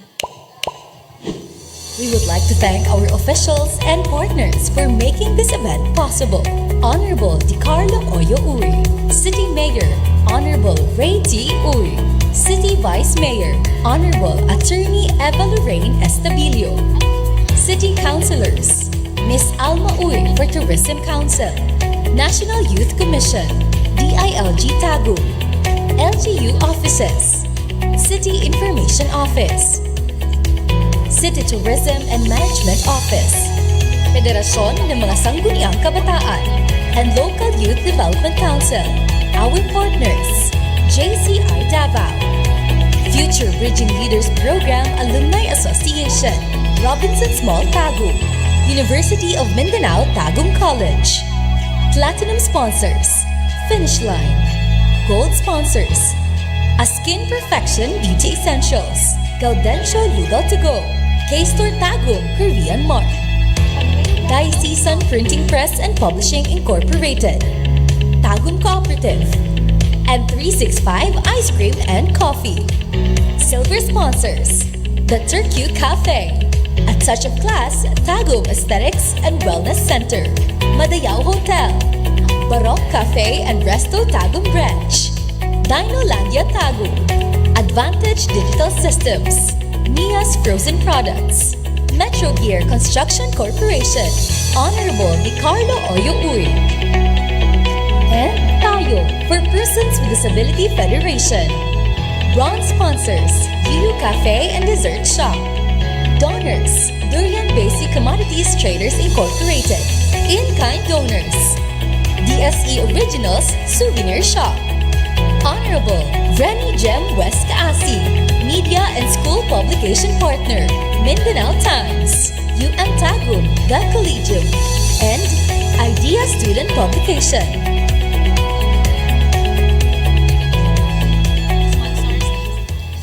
We would like to thank our officials and partners for making this event possible. Honorable DiCarlo Oyo Uri, City Mayor, Honorable Ray T. Uri, City Vice Mayor, Honorable Attorney Eva Lorraine Estabilio, City Councilors, Miss Alma Uri for Tourism Council, National Youth Commission, DILG Tagum, LGU Offices, City Information Office, City Tourism and Management Office, Federasyon ng mga Sangguniang Kabataan, and Local Youth Development Council, our partners, JCI Davao, Future Bridging Leaders Program Alumni Association, Robinson's Mall Tagum, University of Mindanao Tagum College. Platinum sponsors, Finish Line. Gold sponsors, Askin Perfection Beauty Essentials, Gaudencio Lugaw to Go, K-Store Tagum Korean Mart, Diocesan Printing Press and Publishing Incorporated, Tagum Cooperative, and 365 Ice Cream and Coffee. Silver sponsors, The Turque Cafe, A Touch of Class, Tagum Aesthetics and Wellness Center, Madayao Hotel, Baroque Cafe and Resto Tagum Branch, Dinolandia Tagum, Advantage Digital Systems, Nia's Frozen Products, Metro Gear Construction Corporation, Honorable DiCarlo Oyo Uri, and Tayo for Persons with Disability Federation. Bronze sponsors, Yu Cafe and Dessert Shop. Donors, Durian Basic Commodities Traders Incorporated. In-kind donors, DSE Originals Souvenir Shop. Honorable Renny Gem West Kaasi, Media and School Publication Partner, Mindanao Times, UM Tagum, The Collegium, and Idea Student Publication.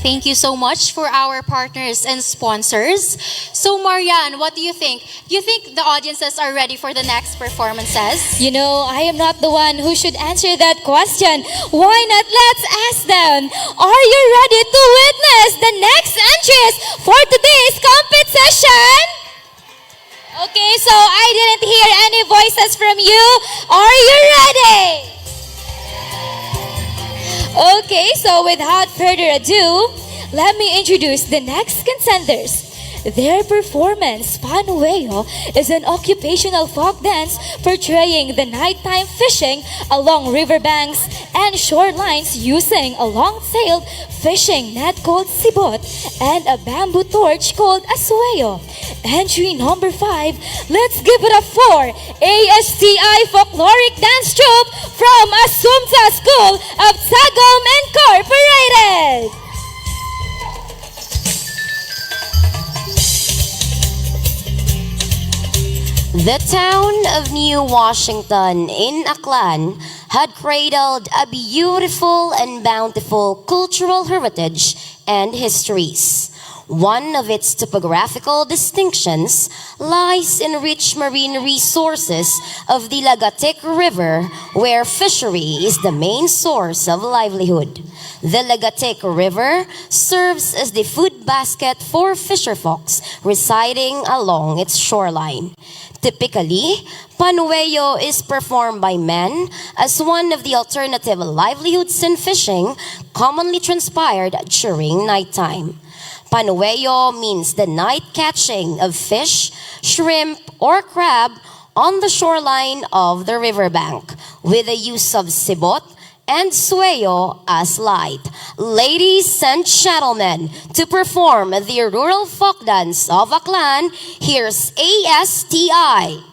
Thank you so much for our partners and sponsors. So Marian, what do you think? Do you think the audiences are ready for the next performances? You know, I am not the one who should answer that question. Why not? Let's ask them. Are you ready to witness the next entries for today's competition? Okay, so I didn't hear any voices from you. Are you ready? Okay, so without further ado, let me introduce the next contenders. Their performance, Panueo, is an occupational folk dance portraying the nighttime fishing along riverbanks and shorelines using a long-tailed fishing net called sibot and a bamboo torch called asueo. Entry number 5, let's give it up for ASTI Folkloric Dance Troupe from Assumpta School of Tagum Incorporated. The town of New Washington in Aklan had cradled a beautiful and bountiful cultural heritage and histories. One of its topographical distinctions lies in rich marine resources of the Lagatek River, where fishery is the main source of livelihood. The Lagatek River serves as the food basket for fisherfolks residing along its shoreline. Typically, Panueo is performed by men as one of the alternative livelihoods in fishing commonly transpired during nighttime. Panueo means the night catching of fish, shrimp, or crab, on the shoreline of the riverbank with the use of sibot and sueyo as light. Ladies and gentlemen, to perform the rural folk dance of Aklan, here's ASTI.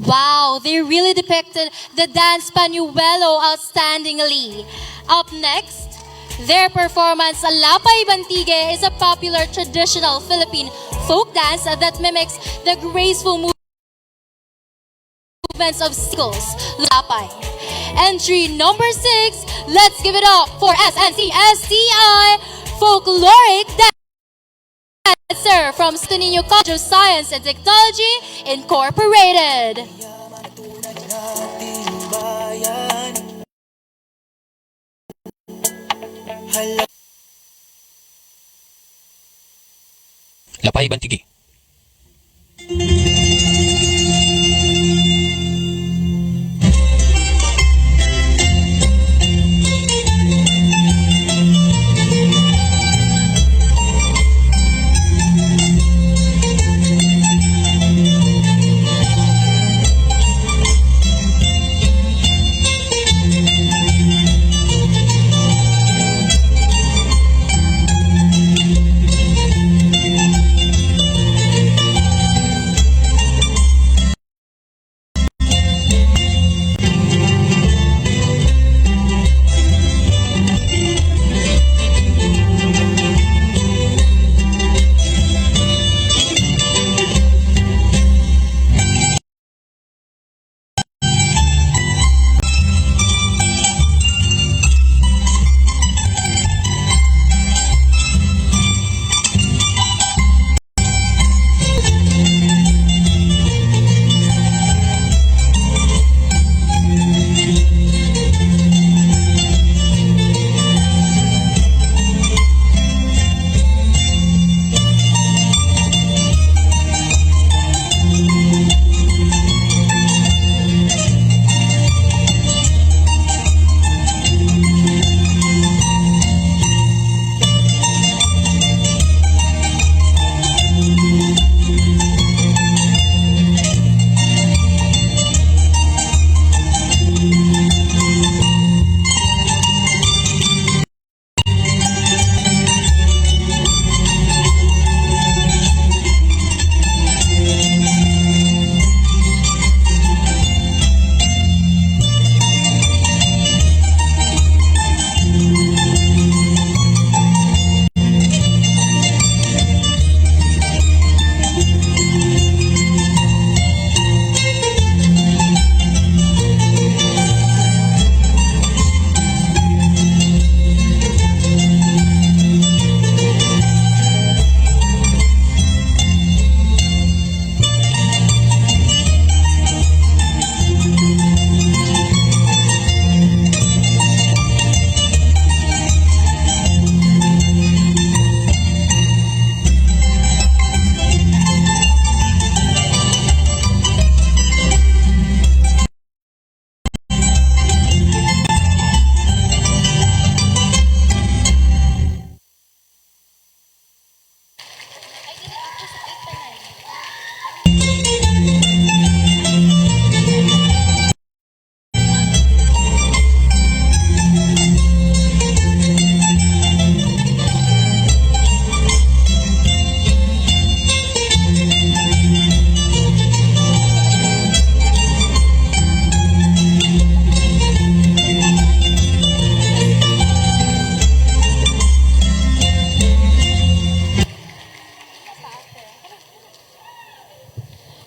Wow, they really depicted the dance panuelo outstandingly. Up next, Their performance, Lapay Bantige, is a popular traditional Philippine folk dance that mimics the graceful movements of seagulls, Lapay. Entry number 6, let's give it up for SNCSTI Folkloric Dancer from Santo Niño College of Science and Technology Incorporated. Ating bayan. Lapay Bantige.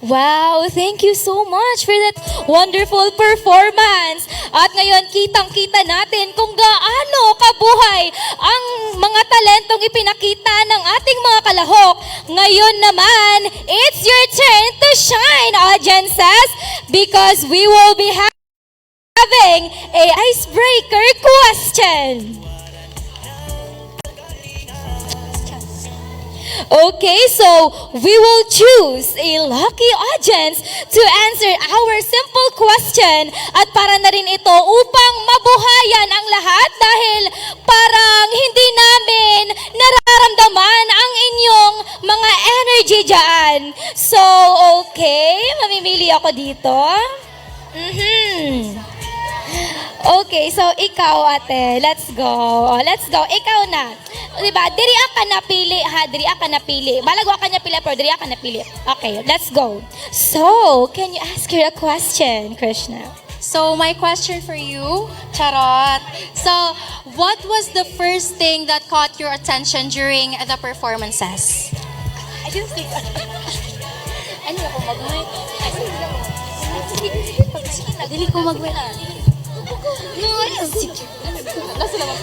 Wow, thank you so much for that wonderful performance. At ngayon, kitang-kita natin kung gaano kabuhay ang mga talentong ipinakita ng ating mga kalahok. Ngayon naman, it's your turn to shine, audiences, because we will be having a icebreaker question. Okay, so we will choose a lucky audience to answer our simple question at para na rin ito upang mabuhayan ang lahat dahil parang hindi namin nararamdaman ang inyong mga energy dyan. So, okay, mamimili ako dito. Okay, so ikaw ate, let's go. Let's go, ikaw na. Diba, diri ka napili ha, diri ka napili. Balagwa ka napili, pero diri ka napili. Okay, let's go. So, can you ask her a question, Krishna? So my question for you, Charot. So, what was the first thing that caught your attention during the performances? I didn't think ano ako mag-mic? Dili ko mag-mic. No, ayun. Sige. Nasa labas.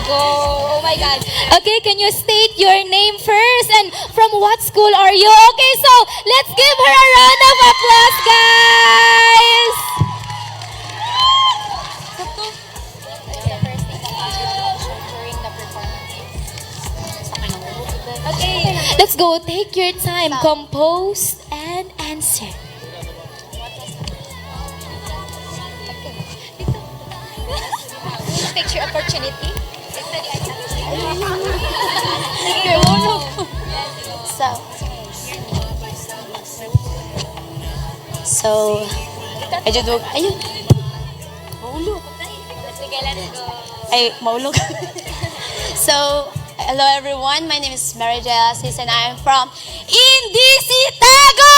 Go. Oh my God. Okay, can you state your name first and from what school are you? Okay, so let's give her a round of applause, guys. Okay, let's go. Take your time. Compose and answer. Picture opportunity. So, medyo ayun. Ay, maulog. So, hello everyone. My name is Mary Sis and I am from Indisitago!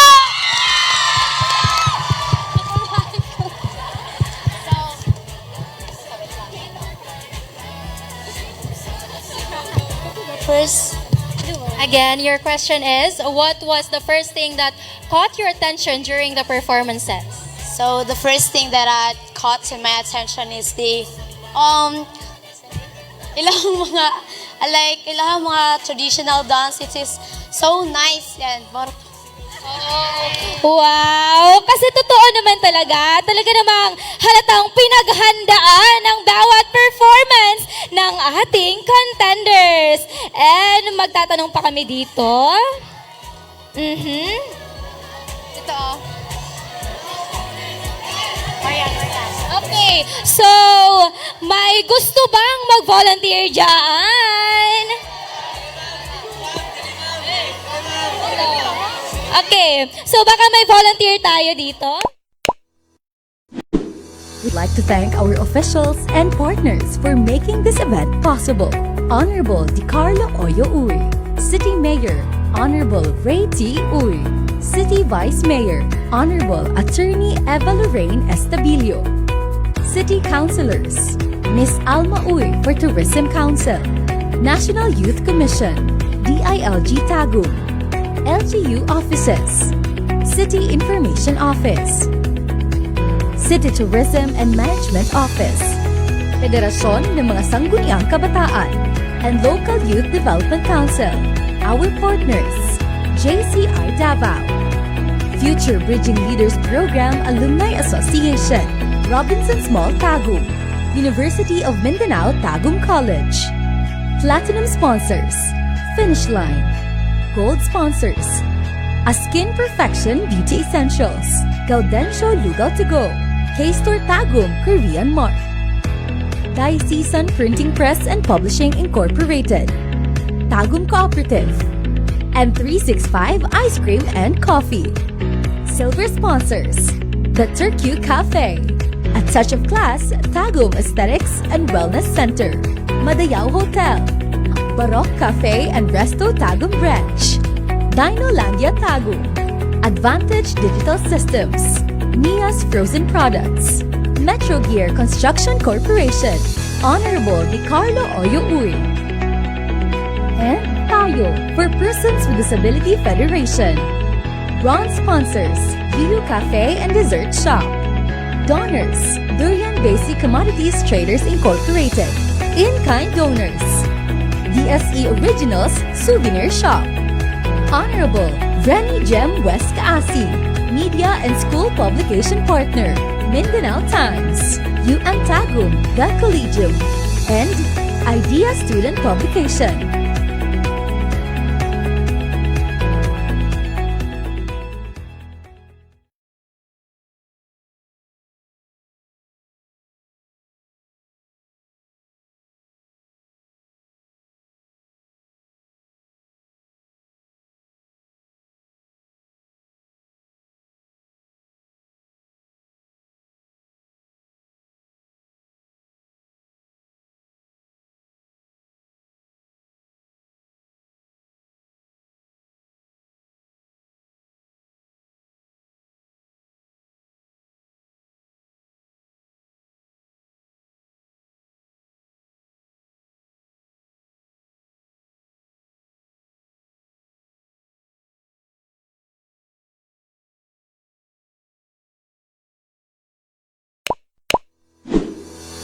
First, Again, your question is, what was the first thing that caught your attention during the performances? so the first thing that caught in my attention is the ilang mga ilang mga traditional dance. It is so nice and Wow! Kasi totoo naman talaga. Talaga namang halatang pinaghandaan ng bawat performance ng ating contenders. And magtatanong pa kami dito. Ito oh. Okay, so may gusto bang mag-volunteer dyan? Okay, so baka may volunteer tayo dito. We'd like to thank our officials and partners for making this event possible. Honorable DiCarlo Oyo Uy, City Mayor Honorable Ray T. Uy, City Vice Mayor Honorable Attorney Eva Lorraine Estabilio, City Councilors Miss Alma Uy for Tourism Council, National Youth Commission, DILG Tagum, LGU Offices, City Information Office, City Tourism and Management Office, Federasyon ng mga Sangguniang Kabataan, and Local Youth Development Council. Our partners, JCI Davao, Future Bridging Leaders Program Alumni Association, Robinson's Mall Tagum, University of Mindanao Tagum College. Platinum sponsors, Finish Line. Gold sponsors, Askin Perfection Beauty Essentials, Gaudencio Lugaw to Go, K-Store Tagum Korean Mart, Diocesan Printing Press and Publishing Incorporated, Tagum Cooperative, and 365 Ice Cream and Coffee. Silver sponsors, The Turku Cafe, A Touch of Class Tagum Aesthetics and Wellness Center, Madayao Hotel, Baroque Cafe and Resto Tagum Branch, Dinolandia Tagum, Advantage Digital Systems, Nia's Frozen Products, Metro Gear Construction Corporation, Honorable DiCarlo Oyo Uy, and Tayo for Persons with Disability Federation. Bronze sponsors, Yuyu Cafe and Dessert Shop. Donors, Durian Basic Commodities Traders Incorporated. In-kind donors, DSE Originals Souvenir Shop. Honorable Renny Gem West Kaasi, Media and School Publication Partner, Mindanao Times, UM Tagum, The Collegium, and Idea Student Publication.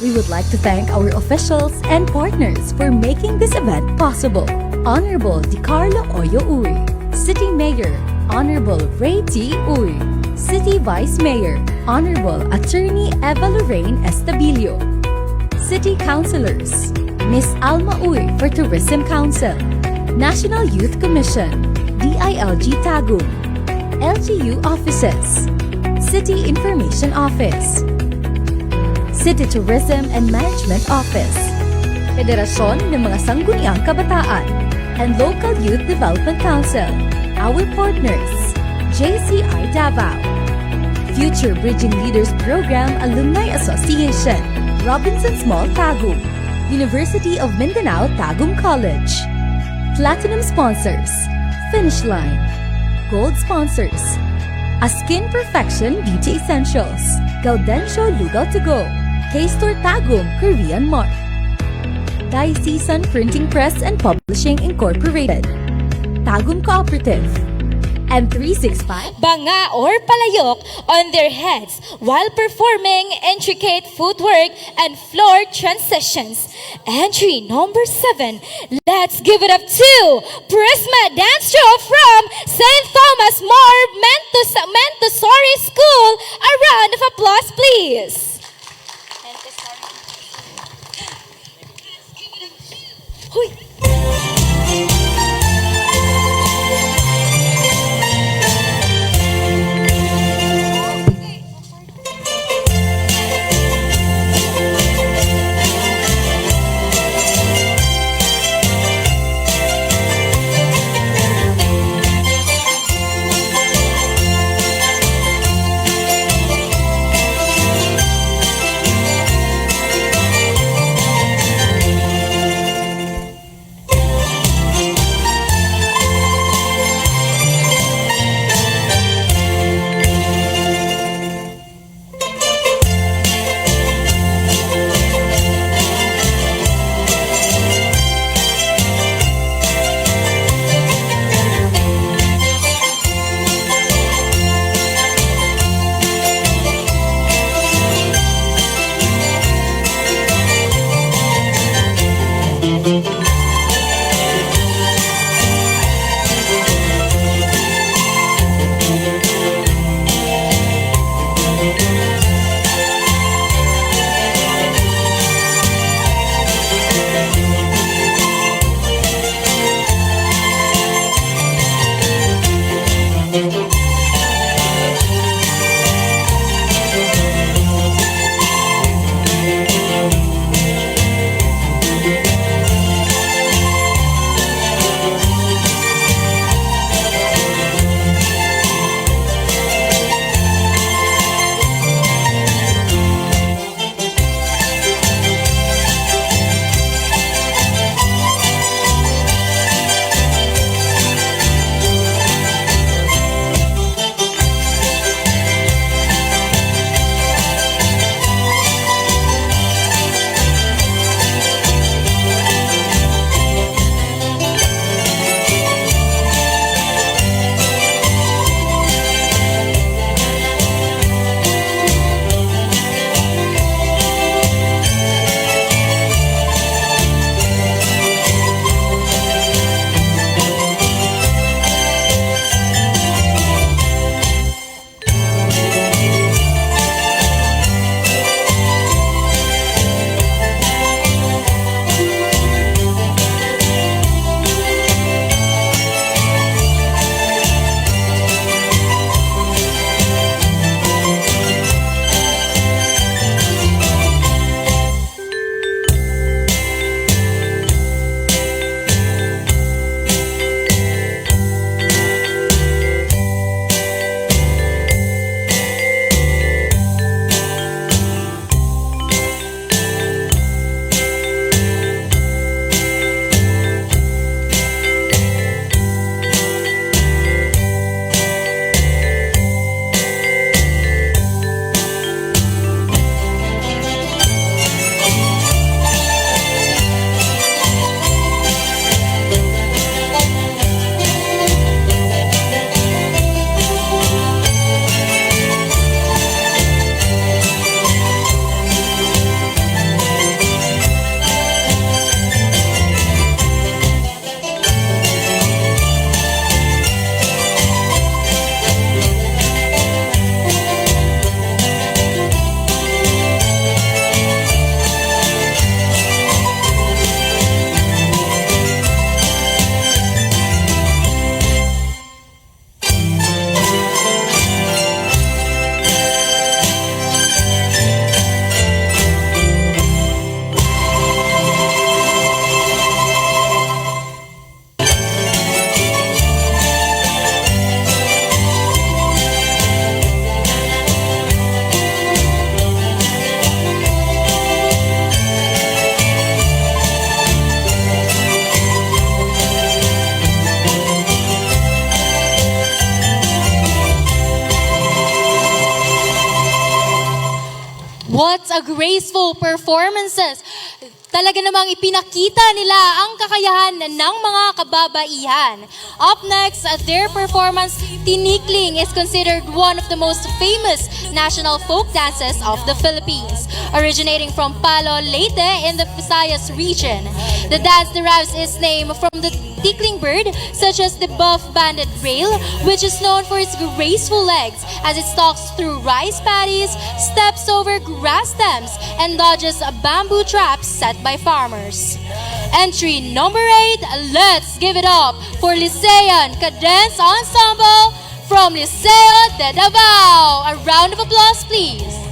We would like to thank our officials and partners for making this event possible. Honorable DiCarlo Oyo Uri, City Mayor Honorable Ray T. Uri, City Vice Mayor Honorable Attorney Eva Lorraine Estabilio, City Councilors Miss Alma Uy for Tourism Council, National Youth Commission, DILG Tagum, LGU Offices, City Information Office, City Tourism and Management Office, Federasyon ng mga Sangguniang Kabataan, and Local Youth Development Council, our partners, JCI Davao, Future Bridging Leaders Program Alumni Association, Robinson's Mall Tagum, University of Mindanao Tagum College. Platinum sponsors, Finish Line. Gold sponsors, Askin Perfection Beauty Essentials, Gaudencio Lugaw to Go, K-Store Tagum Korean Mart, Diocesan Printing Press and Publishing Incorporated, Tagum Cooperative, and 365 Banga or palayok on their heads while performing intricate footwork and floor transitions. Entry number 7. Let's give it up to Prisma Dance Show from St. Thomas More Montessori School. A round of applause, please. Huy. graceful performances. Talaga namang ipinakita nila ang kakayahan ng mga kababaihan. Up next, their performance, Tinikling, is considered one of the most famous national folk dances of the Philippines, originating from Palo, Leyte in the Visayas region. The dance derives its name from the tickling bird, such as the buff-banded rail, which is known for its graceful legs as it stalks through rice paddies, steps over grass stems, and dodges bamboo traps set by farmers. Entry number 8, let's give it up for Licean Cadence Ensemble from Liceo de Davao. A round of applause, please.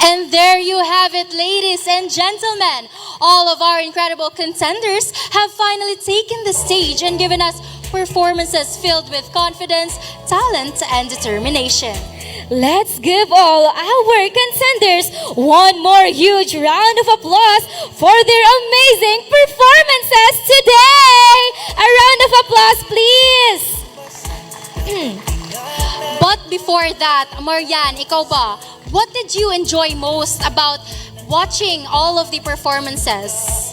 And there you have it, ladies and gentlemen. All of our incredible contenders have finally taken the stage and given us performances filled with confidence, talent, and determination. Let's give all our contenders one more huge round of applause for their amazing performances today. A round of applause, please. But before that, Marian, ikaw ba, what did you enjoy most about watching all of the performances?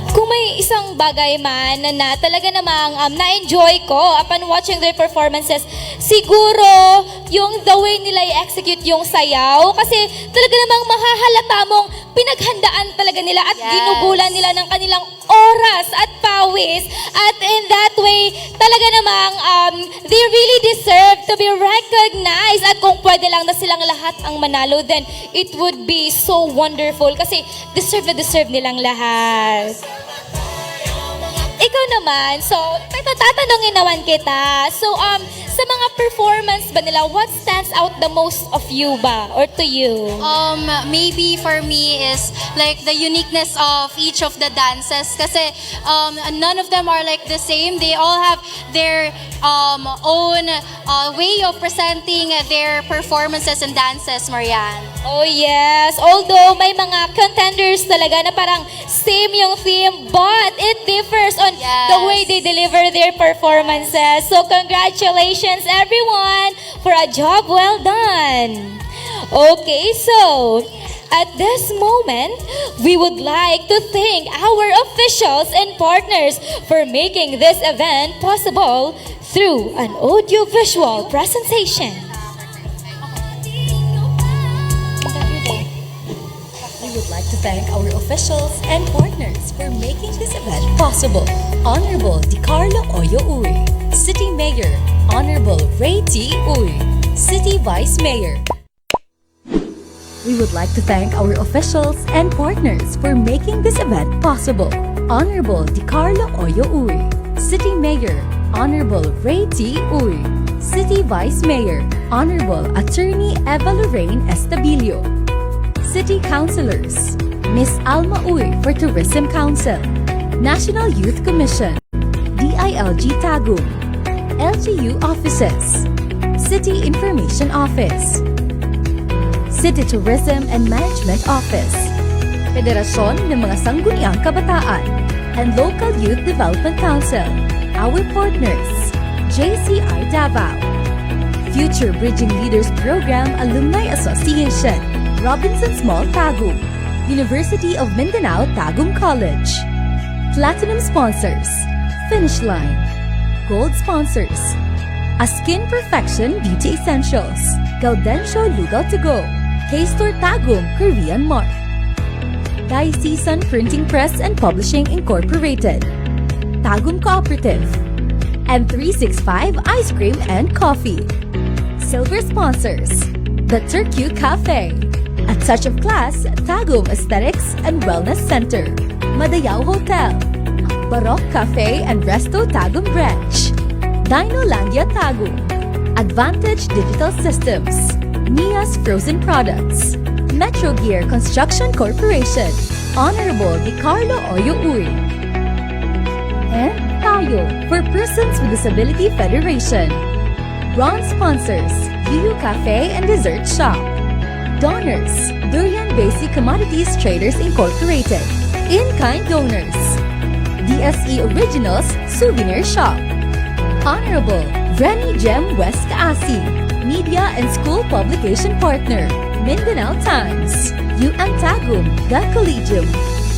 Kung may isang bagay man na talaga namang na-enjoy ko upon watching their performances, siguro yung the way nila i-execute yung sayaw. Kasi talaga namang mahahalata mong pinaghandaan talaga nila at ginugulan nila ng kanilang oras at pawis. At in that way, talaga namang they really deserve to be recognized. At kung pwede lang na silang lahat ang manalo, then it would be so wonderful. Kasi deserve na deserve nilang lahat. Ikaw naman, so tatanungin naman kita. So sa mga performance ba nila, what stands out the most of you ba or to you? Maybe for me is like the uniqueness of each of the dances kasi none of them are like the same. They all have their own way of presenting their performances and dances, Marianne. Oh yes, although may mga contenders talaga na parang same yung theme, but it differs on the way they deliver their performances. So congratulations everyone for a job well done. Okay, so at this moment, we would like to thank our officials and partners for making this event possible through an audio-visual presentation. We would like to thank our officials and partners for making this event possible. Honorable DiCarlo Oyo Uri, City Mayor, Honorable Ray T. Uri, City Vice Mayor. We would like to thank our officials and partners for making this event possible. Honorable DiCarlo Oyo Uri, City Mayor, Honorable Ray T. Uri, City Vice Mayor, Honorable Attorney Eva Lorraine Estabilio, City Councilors, Ms. Alma Uy for Tourism Council, National Youth Commission, DILG Tagum, LGU Offices, City Information Office, City Tourism and Management Office, Federasyon ng mga Sangguniang Kabataan, and Local Youth Development Council, our partners, JCI Davao, Future Bridging Leaders Program Alumni Association, Robinson Small Tagum, University of Mindanao Tagum College. Platinum sponsors, Finish Line. Gold sponsors, A Skin Perfection Beauty Essentials, Gaudencio Lugaw to Go, K-Store Tagum Korean Mart, Diocesan Printing Press and Publishing Incorporated, Tagum Cooperative, and 365 Ice Cream and Coffee. Silver sponsors, The Turku Cafe, A Touch of Class Tagum Aesthetics and Wellness Center, Madayao Hotel, Baroque Cafe and Resto Tagum Branch, Dinolandia Tagum, Advantage Digital Systems, Mia's Frozen Products, Metro Gear Construction Corporation, Honorable DiCarlo Oyo Uri, and Tayo for Persons with Disability Federation. Bronze sponsors, Yuyu Cafe and Dessert Shop. Donors, Durian Basic Commodities Traders Incorporated. In-kind donors, DSE Originals Souvenir Shop. Honorable Renny Gem West Kaasi, Media and School Publication Partner, Mindanao Times, UM Tagum, The Collegium,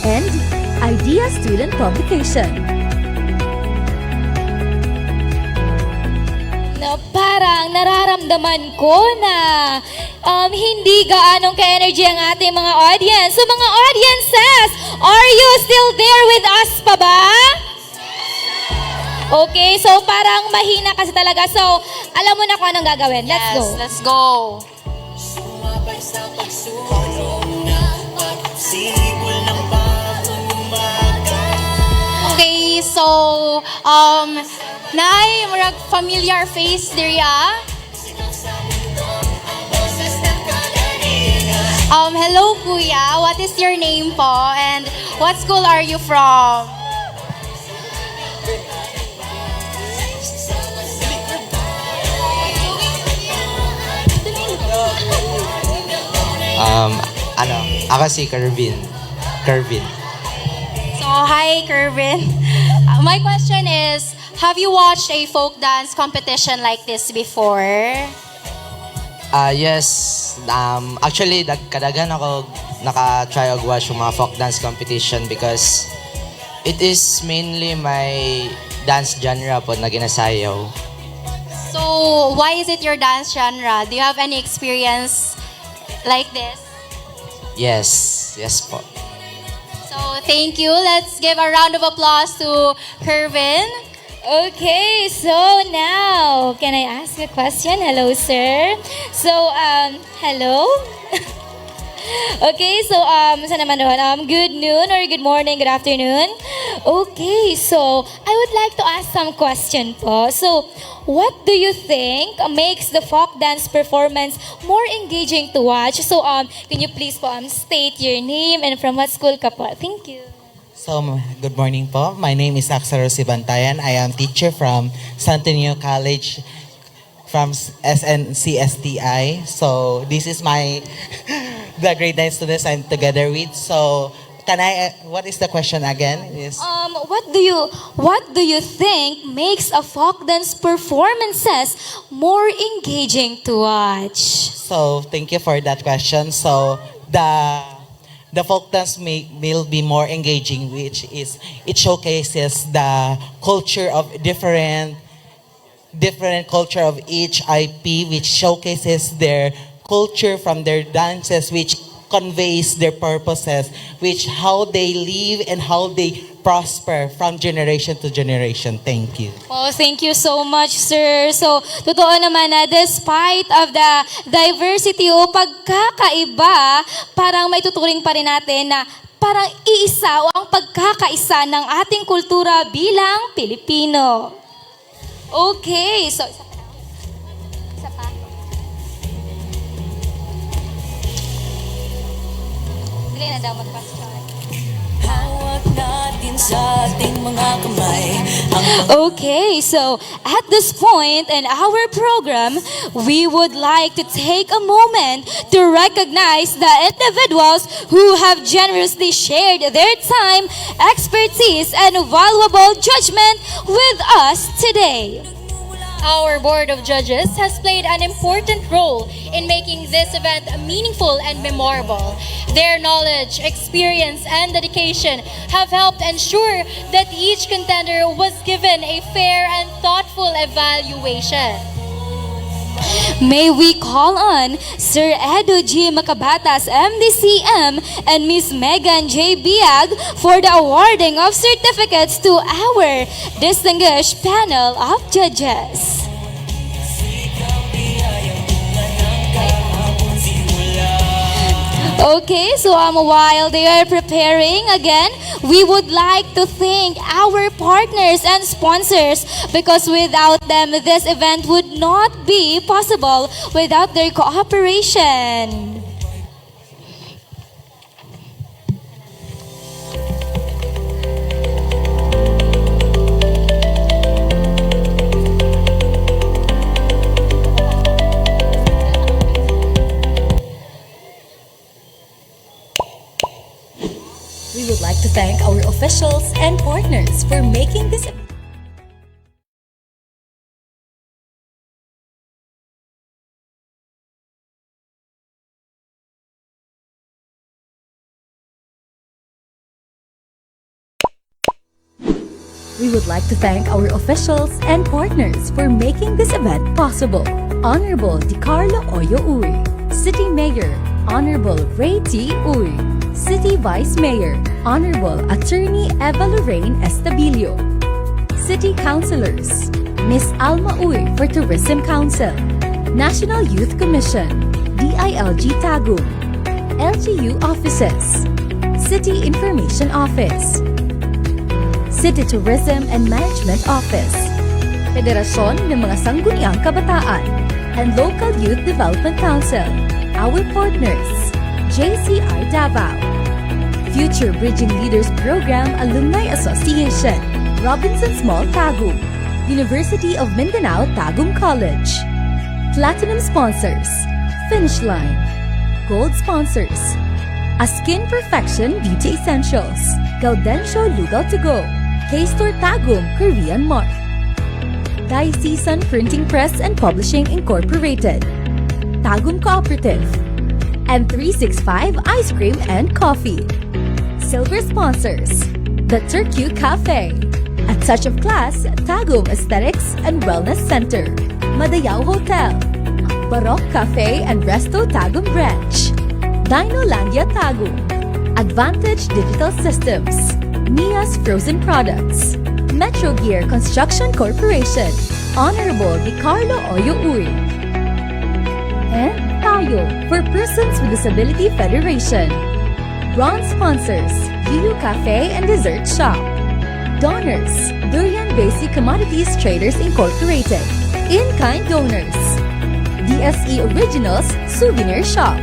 and Idea Student Publication. Na parang nararamdaman ko na hindi gaanong ka-energy ang ating mga audience. So mga audiences, are you still there with us pa ba? Okay, so parang mahina kasi talaga. So, alam mo na kung anong gagawin. Let's go. Let's go. Okay, so, Nay, murag familiar face diri ah. Hello Kuya, what is your name po and what school are you from? Ako si Kervin. So, hi Kervin. My question is, have you watched a folk dance competition like this before? Yes. Actually, kadaghan ako naka-try og watch yung mga folk dance competition because It is mainly my dance genre po na ginasayaw. So, why is it your dance genre? Do you have any experience like this? Yes, yes po. So, thank you. Let's give a round of applause to Kervin. Okay, so now, can I ask a question? Hello, sir. So, hello? Okay, so, saan naman doon? Good noon or good morning, good afternoon? Okay, so, I would like to ask some question po. So, what do you think makes the folk dance performance more engaging to watch? So, can you please po state your name and from what school ka po? Thank you. So, good morning po. My name is Axel Sibantayan. I am teacher from Santonio College from SNCSTI. So, this is my the grade 9 students I'm together with. So, what is the question again? Is What do you think makes a folk dance performances more engaging to watch? So, thank you for that question. So, the folk dance will be more engaging, which is it showcases the culture of different culture of each IP, which showcases their culture from their dances, which conveys their purposes, which how they live and how they prosper from generation to generation. Thank you. Oh, thank you so much, sir. So, totoo naman na despite of the diversity o pagkakaiba, parang may tuturing pa rin natin na parang iisa o ang pagkakaisa ng ating kultura bilang Pilipino. Okay, so isa pa. Dili na daw mag-question. Hawak natin sa ating mga kamay. Okay, so at this point in our program, we would like to take a moment to recognize the individuals who have generously shared their time, expertise, and valuable judgment with us today. Our Board of Judges has played an important role in making this event meaningful and memorable. Their knowledge, experience, and dedication have helped ensure that each contender was given a fair and thoughtful evaluation. May we call on Sir Edo G. Macabatas, MDCM, and Ms. Megan J. Biag for the awarding of certificates to our distinguished panel of judges. Okay, so while they are preparing again, we would like to thank our partners and sponsors because without them, this event would not be possible without their cooperation. We would like to thank our officials and partners for making this event. We would like to thank our officials and partners for making this event possible. Honorable DiCarlo Oyo Uri, City Mayor Honorable Ray T. Uy, City Vice Mayor Honorable Attorney Eva Lorraine Estabilio, City Councilors Ms. Alma Uy for Tourism Council, National Youth Commission, DILG Tagum, LGU Offices, City Information Office, City Tourism and Management Office, Federasyon ng mga Sangguniang Kabataan, and Local Youth Development Council. Our partners, JCI Davao, Future Bridging Leaders Program Alumni Association, Robinson's Mall Tagum, University of Mindanao Tagum College. Platinum sponsors, Finish Line. Gold sponsors, Askin Perfection Beauty Essentials, Gaudencio Lugaw to Go, K-Store Tagum Korean Mart, Diocesan Printing Press and Publishing Incorporated, Tagum Cooperative, and 365 Ice Cream and Coffee. Silver sponsors, The Turku Cafe, A Touch of Class, Tagum Aesthetics and Wellness Center, Madayao Hotel, Baroque Cafe and Resto Tagum Branch, Dinolandia Tagum, Advantage Digital Systems, Mia's Frozen Products, Metro Gear Construction Corporation, Honorable Di Carlo Oyo Uri, and Tayo for Persons with Disability Federation. Bronze sponsors, Yu Cafe and Dessert Shop. Donors, Durian Basic Commodities Traders Incorporated. In-kind donors, DSE Originals Souvenir Shop.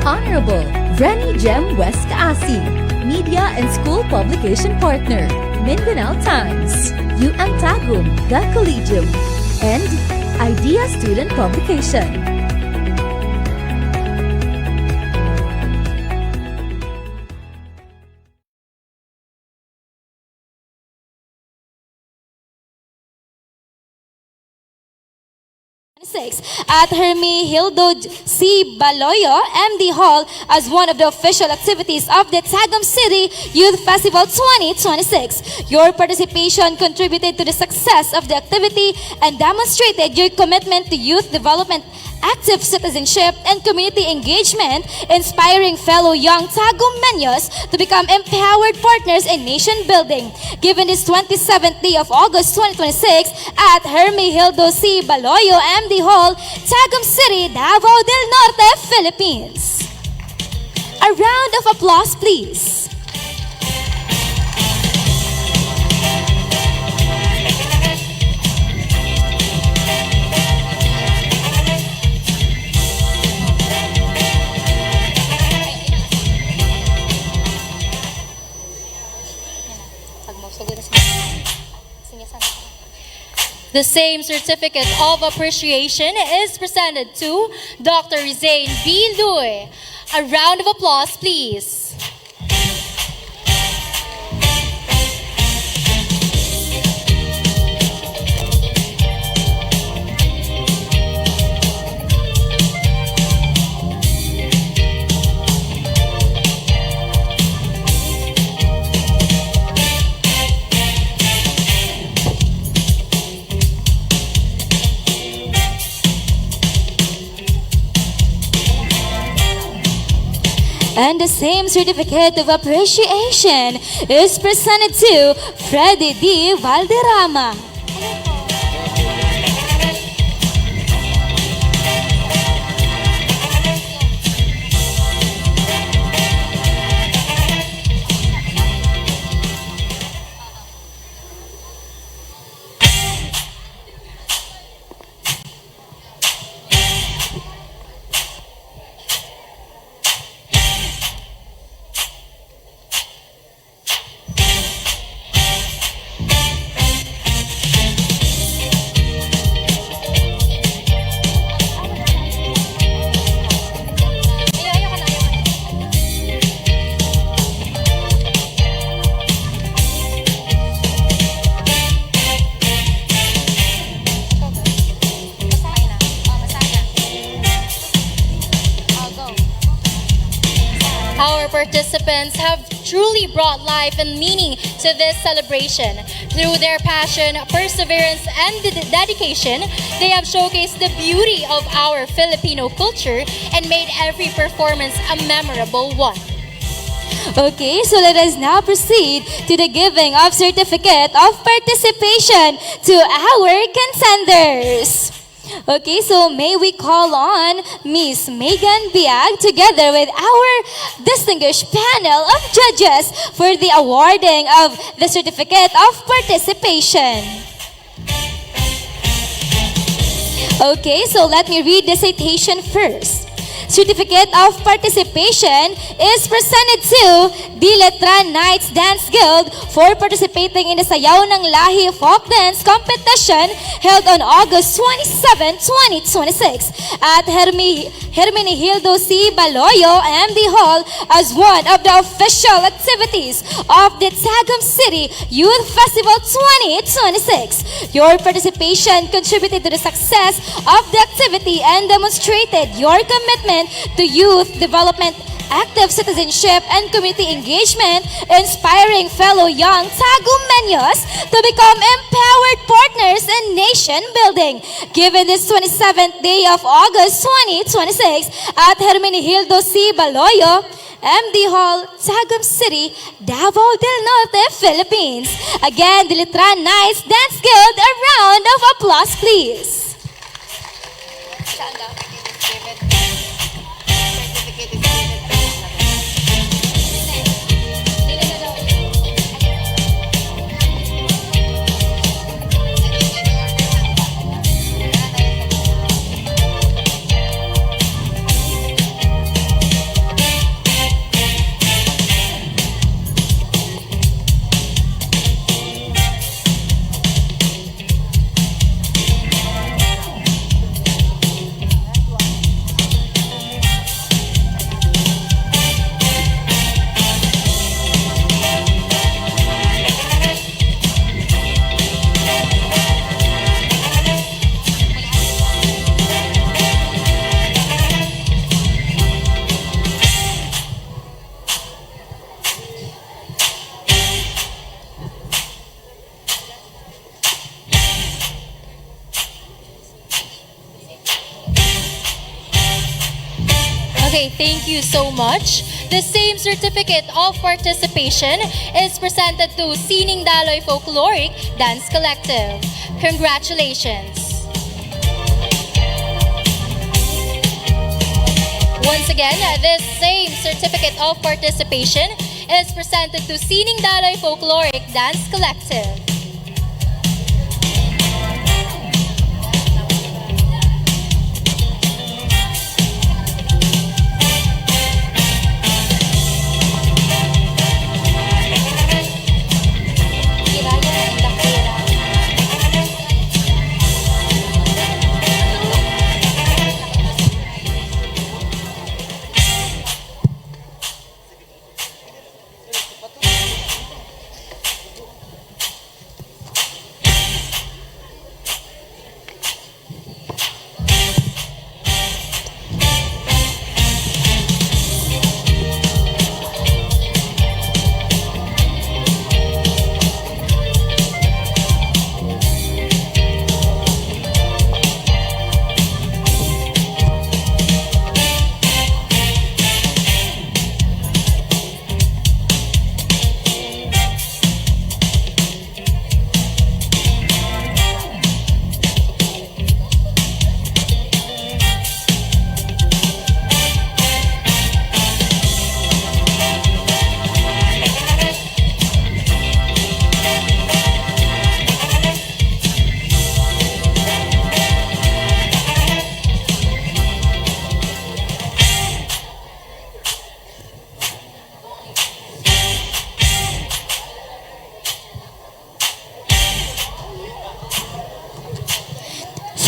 Honorable Renny Gem West Kaasi, Media and School Publication Partner, Mindanao Times, UM Tagum, The Collegium, and Idea Student Publication. At Hermenegildo C. Baloyo, MD Hall, as one of the official activities of the Tagum City Youth Festival 2026. Your participation contributed to the success of the activity and demonstrated your commitment to youth development, active citizenship, and community engagement, inspiring fellow young Tagumeños to become empowered partners in nation building. Given this 27th day of August 2026 at Hermenegildo C. Baloyo, MD Hall, Tagum City, Davao del Norte, Philippines. A round of applause, please. The same certificate of appreciation is presented to Dr. Zain B. Lui. A round of applause, please. And the same certificate of appreciation is presented to Freddy D. Valderrama. Our participants have truly brought life and meaning to this celebration. Through their passion, perseverance, and dedication, they have showcased the beauty of our Filipino culture and made every performance a memorable one. Okay, so let us now proceed to the giving of certificate of participation to our contenders. Okay, so may we call on Miss Megan Biag together with our distinguished panel of judges for the awarding of the certificate of participation. Okay, so let me read the citation first. Certificate of participation is presented to Diletran Knights Dance Guild for participating in the Sayaw ng Lahi Folk Dance Competition held on August 27, 2026 at Hermenegildo C. Baloyo, MD Hall as one of the official activities of the Tagum City Youth Festival 2026. Your participation contributed to the success of the activity and demonstrated your commitment to youth development, active citizenship and community engagement, inspiring fellow young Tagumeños to become empowered partners in nation building. Given this 27th day of August 2026 at Hermenegildo C. Baloyo, MD Hall, Tagum City, Davao del Norte, Philippines. Again, the Litran Nice Dance Guild, a round of applause, please. Okay, thank you so much. The same certificate of participation is presented to Sining Daloy Folkloric Dance Collective. Congratulations. Once again, this same certificate of participation is presented to Sining Daloy Folkloric Dance Collective.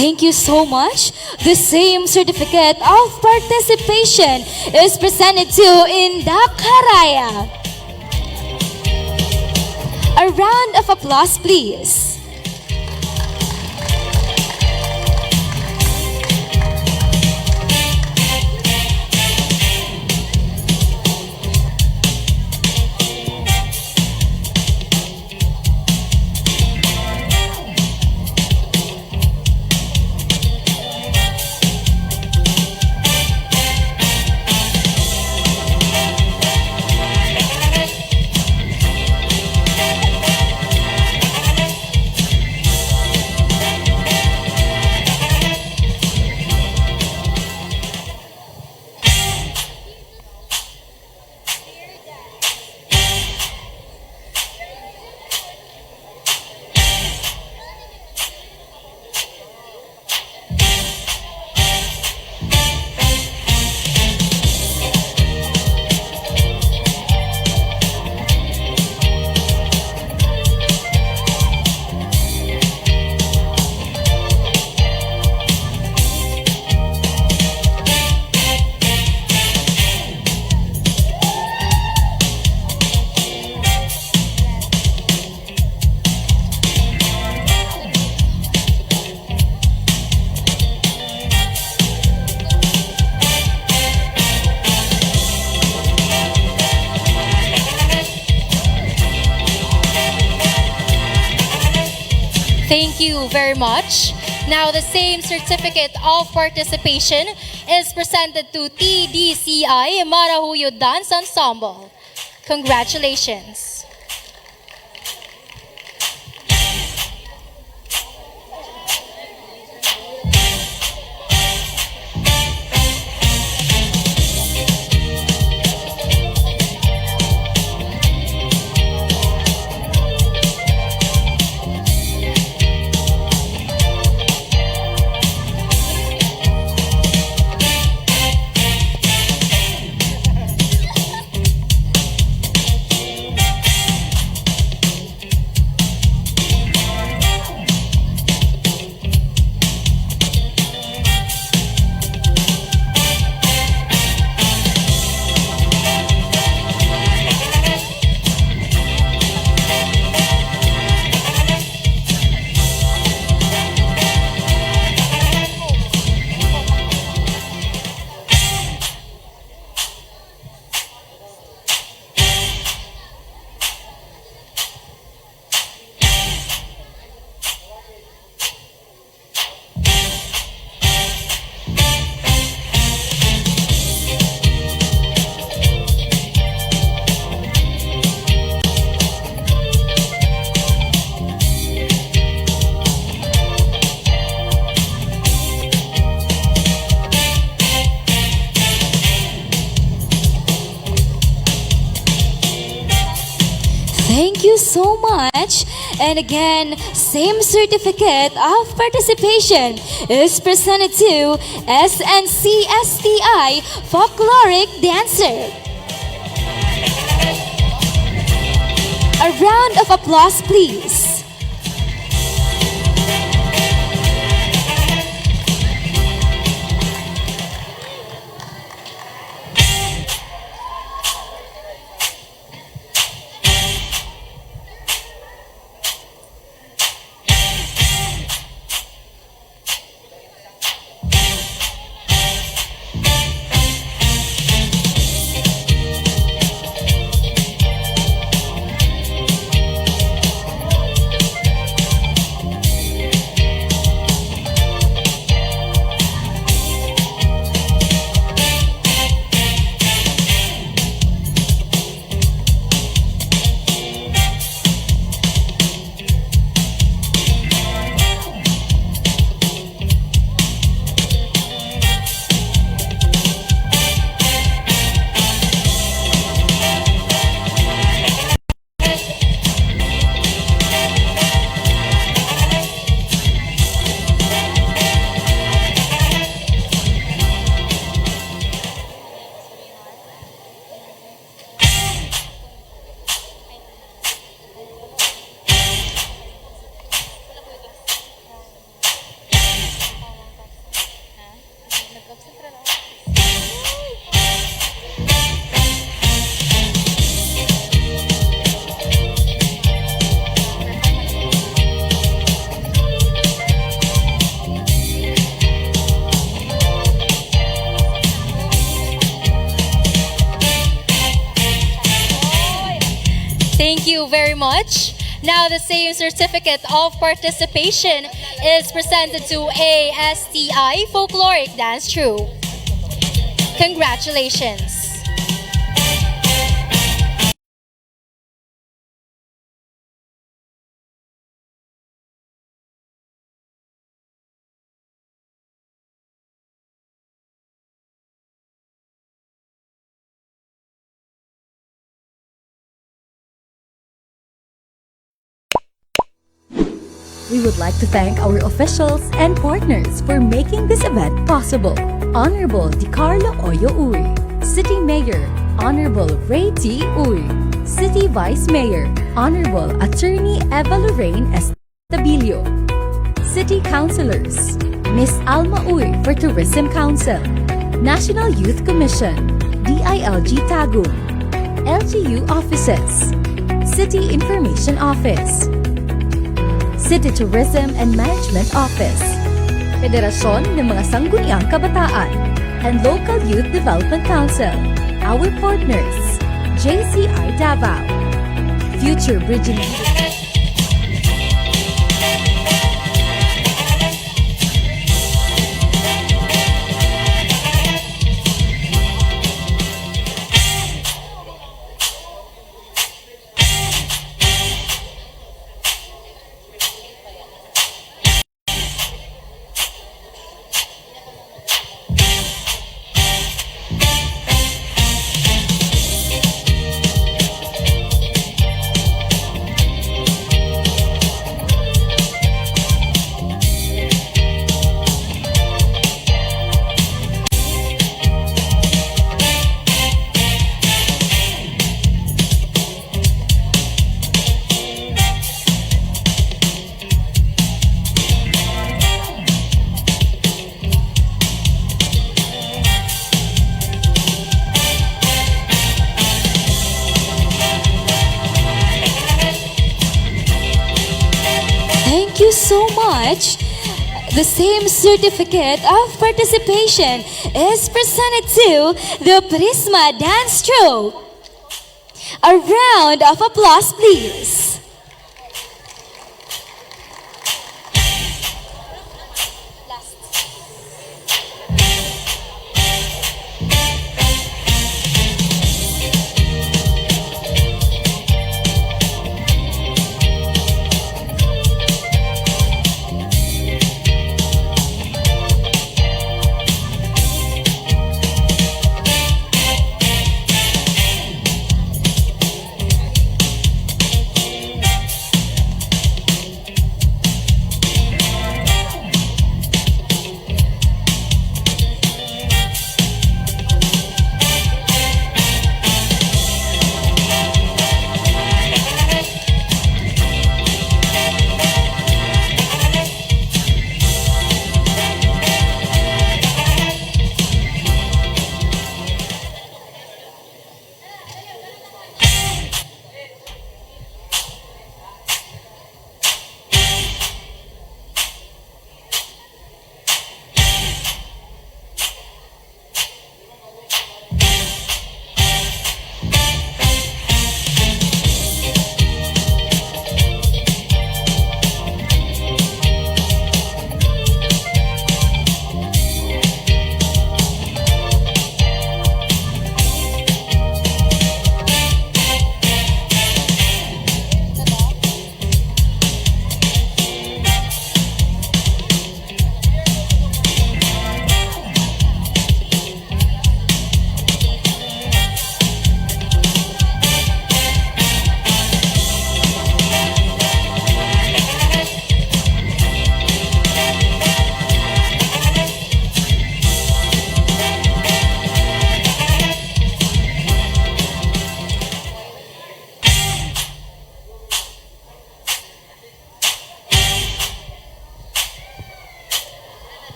Thank you so much. The same certificate of participation is presented to Indak Haraya. A round of applause, please. Thank you very much. Now, the same certificate of participation is presented to TDCI Marahuyo Dance Ensemble. Congratulations. Thank you so much. And again, same certificate of participation is presented to SNCSTI Folkloric Dancer. A round of applause, please. Thank you very much. Now, the same certificate of participation is presented to ASTI Folkloric Dance Troupe. Congratulations. We would like to thank our officials and partners for making this event possible. Honorable DiCarlo Oyo Uy, City Mayor Honorable Ray T. Uy, City Vice Mayor Honorable Attorney Eva Lorraine Estabilio, City Councilors Miss Alma Uy for Tourism Council, National Youth Commission, DILG Tagum, LGU Offices, City Information Office, City Tourism and Management Office, Federasyon ng mga Sangguniang Kabataan, and Local Youth Development Council. Our partners, JCI Davao, Future Bridging Leadership. thank you so much. The same certificate of participation is presented to the Prisma Dance Troupe. A round of applause, please.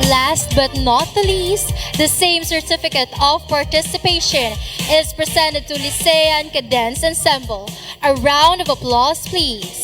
Last but not the least, the same certificate of participation is presented to Lycean Cadence Ensemble. A round of applause, please.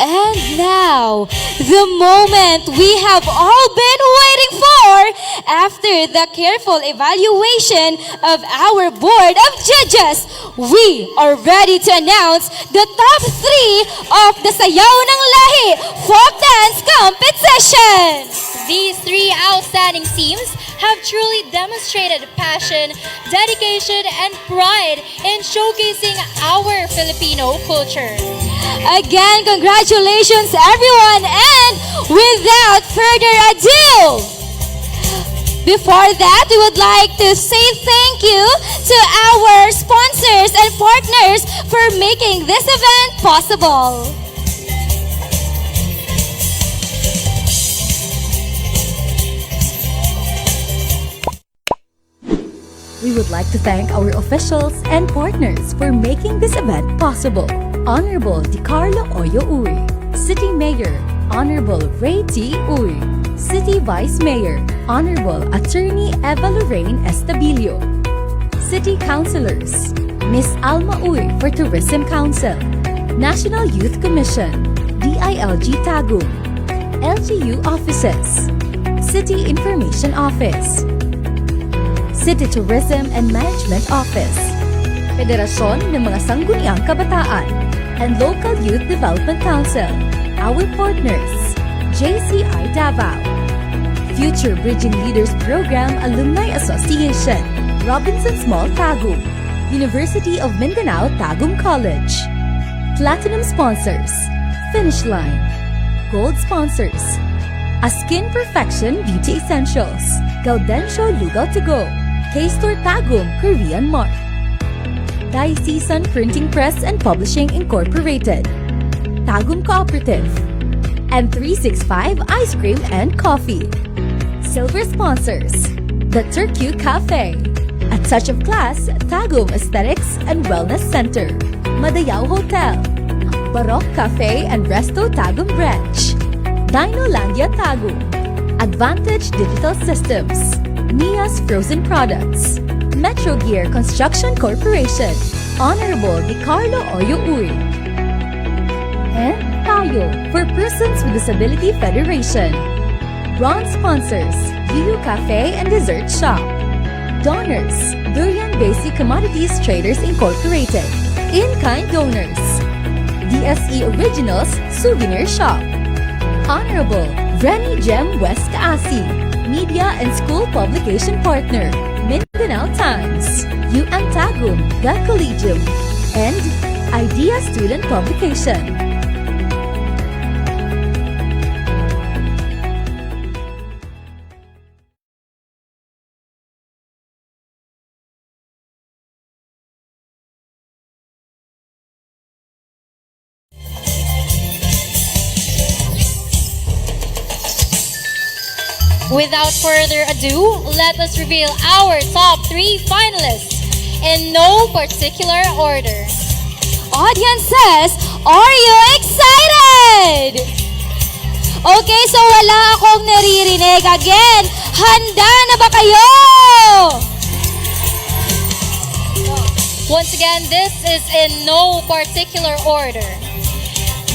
And now, the moment we have all been waiting for after the careful evaluation of our board of judges, we are ready to announce the top 3 of the Sayaw ng Lahi Folk Dance Competition. These 3 outstanding teams have truly demonstrated passion, dedication, and pride in showcasing our Filipino culture. Again, congratulations everyone, and without further ado, Before that, we would like to say thank you to our sponsors and partners for making this event possible. We would like to thank our officials and partners for making this event possible. Honorable DiCarlo Oyo Uy, City Mayor Honorable Ray T. Uy, City Vice Mayor Honorable Attorney Eva Lorraine Estabilio, City Councilors Miss Alma Uy for Tourism Council, National Youth Commission, DILG Tagum, LGU Offices, City Information Office, City Tourism and Management Office, Federasyon ng mga Sangguniang Kabataan, and Local Youth Development Council, our partners, JCI Davao, Future Bridging Leaders Program Alumni Association, Robinson's Mall Tagum, University of Mindanao Tagum College, Platinum Sponsors, Finish Line, Gold Sponsors, Askin Perfection Beauty Essentials, Gaudencio Lugaw to Go, K-Store Tagum Korean Mart, Diocesan Printing Press and Publishing Incorporated, Tagum Cooperative, and 365 Ice Cream and Coffee. Silver sponsors, The Turku Cafe, A Touch of Class Tagum Aesthetics and Wellness Center, Madayao Hotel, Baroque Cafe and Resto Tagum Branch, Dinolandia Tagum, Advantage Digital Systems, Nia's Frozen Products, Metro Gear Construction Corporation, Honorable DiCarlo Oyo Uy, and Tayo for Persons with Disability Federation. Bronze sponsors, Yuyu Cafe and Dessert Shop. Donors, Durian Basic Commodities Traders Incorporated. In-kind donors, DSE Originals Souvenir Shop. Honorable Renny Gem West Kaasi, Media and School Publication Partner, Mindanao Times, UM Tagum, The Collegium, and Idea Student Publication. Without further ado, let us reveal our top 3 finalists in no particular order. Audiences, are you excited? Okay, so wala akong naririnig. Again, handa na ba kayo? Once again, this is in no particular order.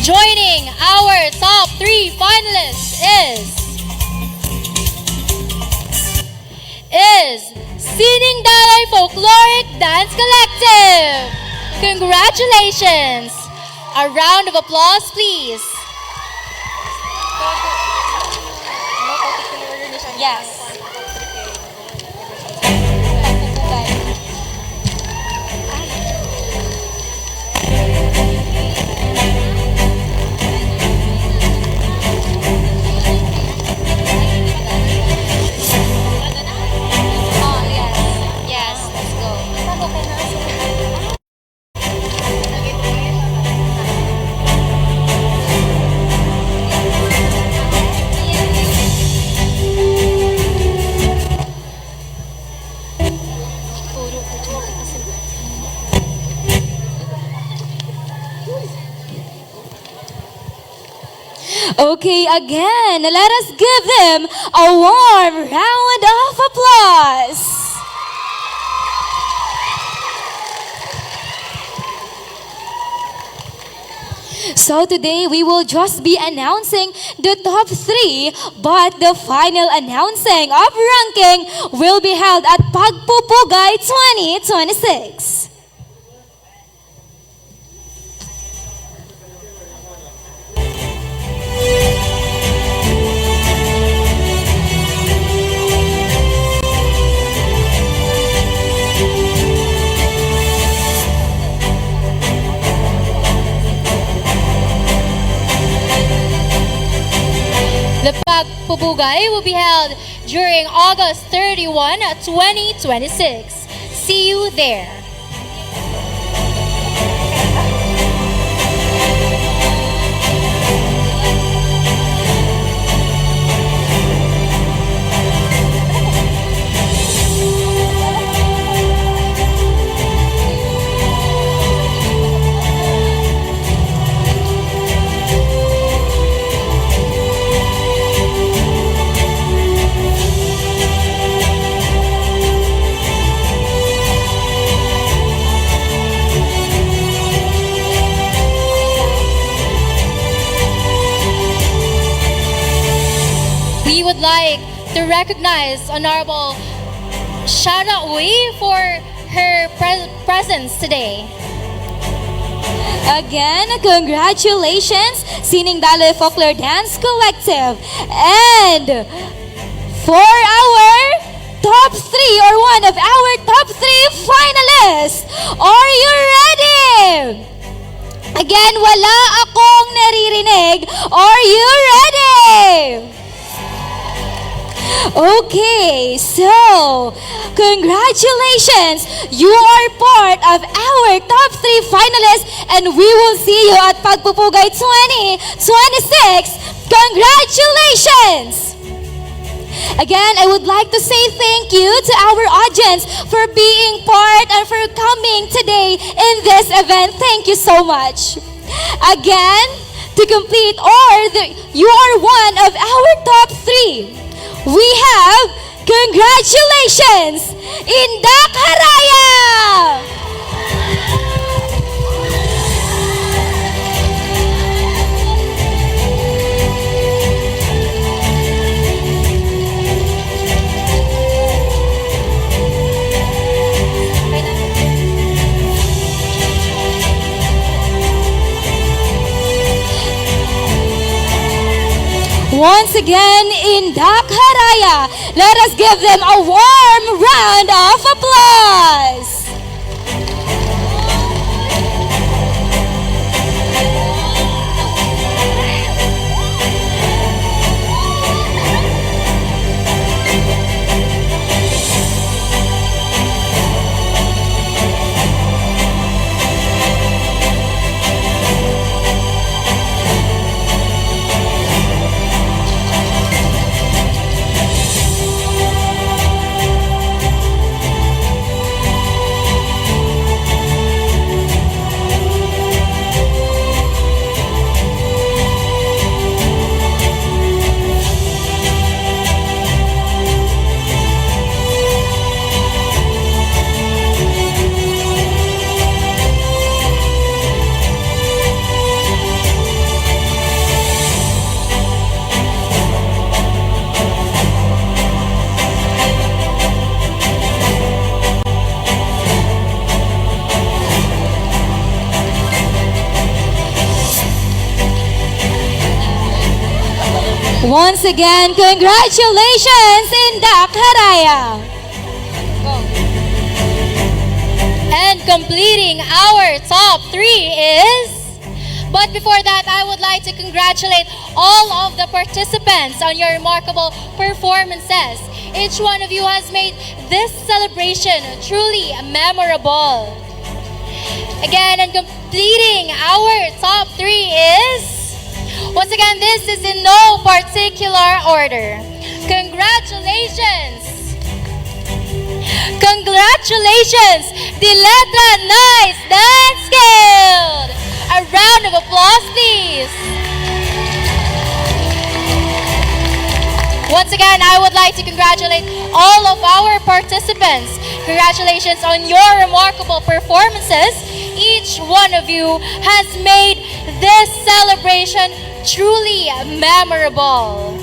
Joining our top 3 finalists is Sining Dalay Folkloric Dance Collective. Congratulations! A round of applause, please. Yes. Okay, again, let us give them a warm round of applause. So today we will just be announcing the top 3, but the final announcing of ranking will be held at Pagpupugay 2026. The pagpupugay will be held during August 31, 2026. See you there. We would like to recognize Honorable Shara Uy for her presence today. Again, congratulations, Sining Daloy Folklore Dance Collective. And for our top 3 or one of our top 3 finalists, are you ready? Again, wala akong naririnig. Are you ready? Okay, so congratulations! You are part of our top 3 finalists and we will see you at Pagpupugay 2026. Congratulations! Again, I would like to say thank you to our audience for being part and for coming today in this event. Thank you so much. Again, to complete you are one of our top 3. We have, congratulations, Indak Haraya! Once again, Indak Haraya, let us give them a warm round of applause. Once again, congratulations, Indak Haraya. And completing our top 3 is... But before that, I would like to congratulate all of the participants on your remarkable performances. Each one of you has made this celebration truly memorable. Again, and completing our top 3 is... Once again, this is in no particular order. Congratulations! Congratulations, the Letra Nice Dance Guild! A round of applause, please. Once again, I would like to congratulate all of our participants. Congratulations on your remarkable performances. Each one of you has made this celebration truly memorable.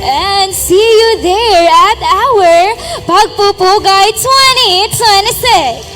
And see you there at our Pagpupugay 2026.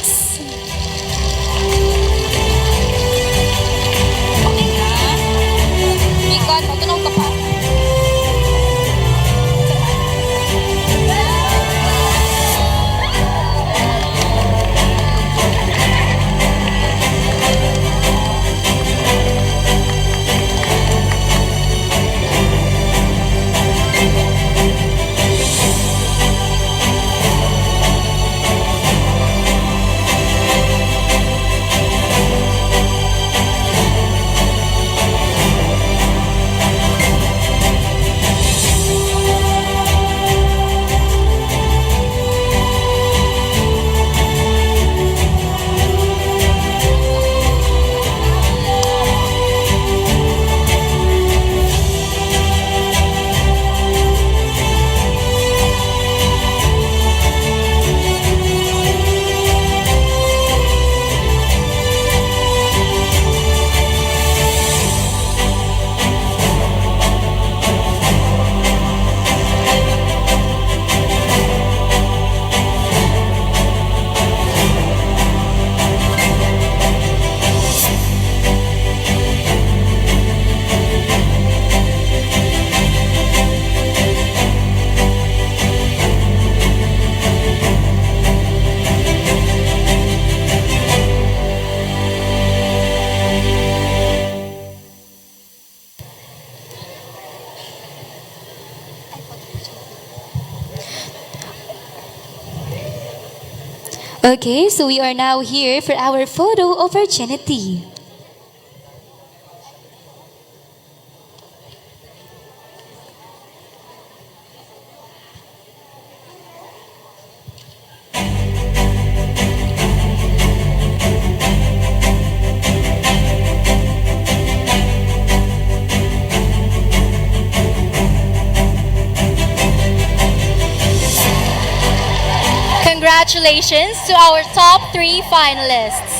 Okay, so we are now here for our photo opportunity. Congratulations to our top 3 finalists.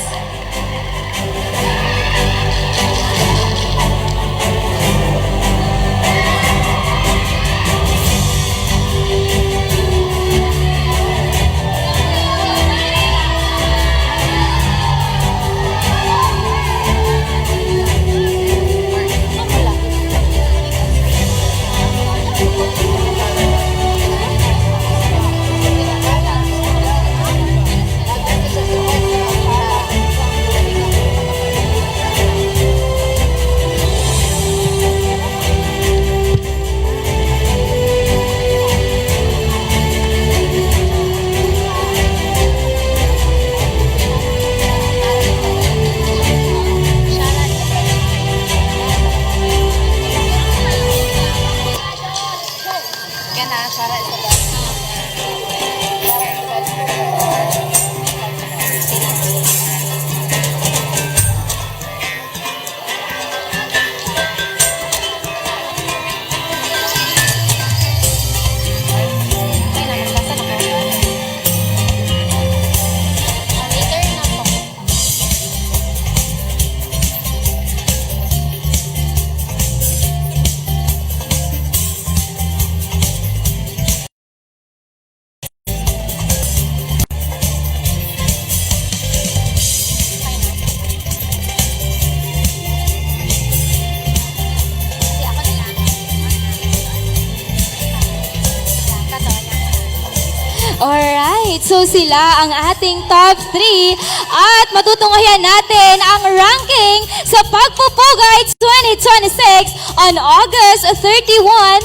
Alright, so sila ang ating top 3 at matutunghayan natin ang ranking sa Pagpupugay 2026 on August 31,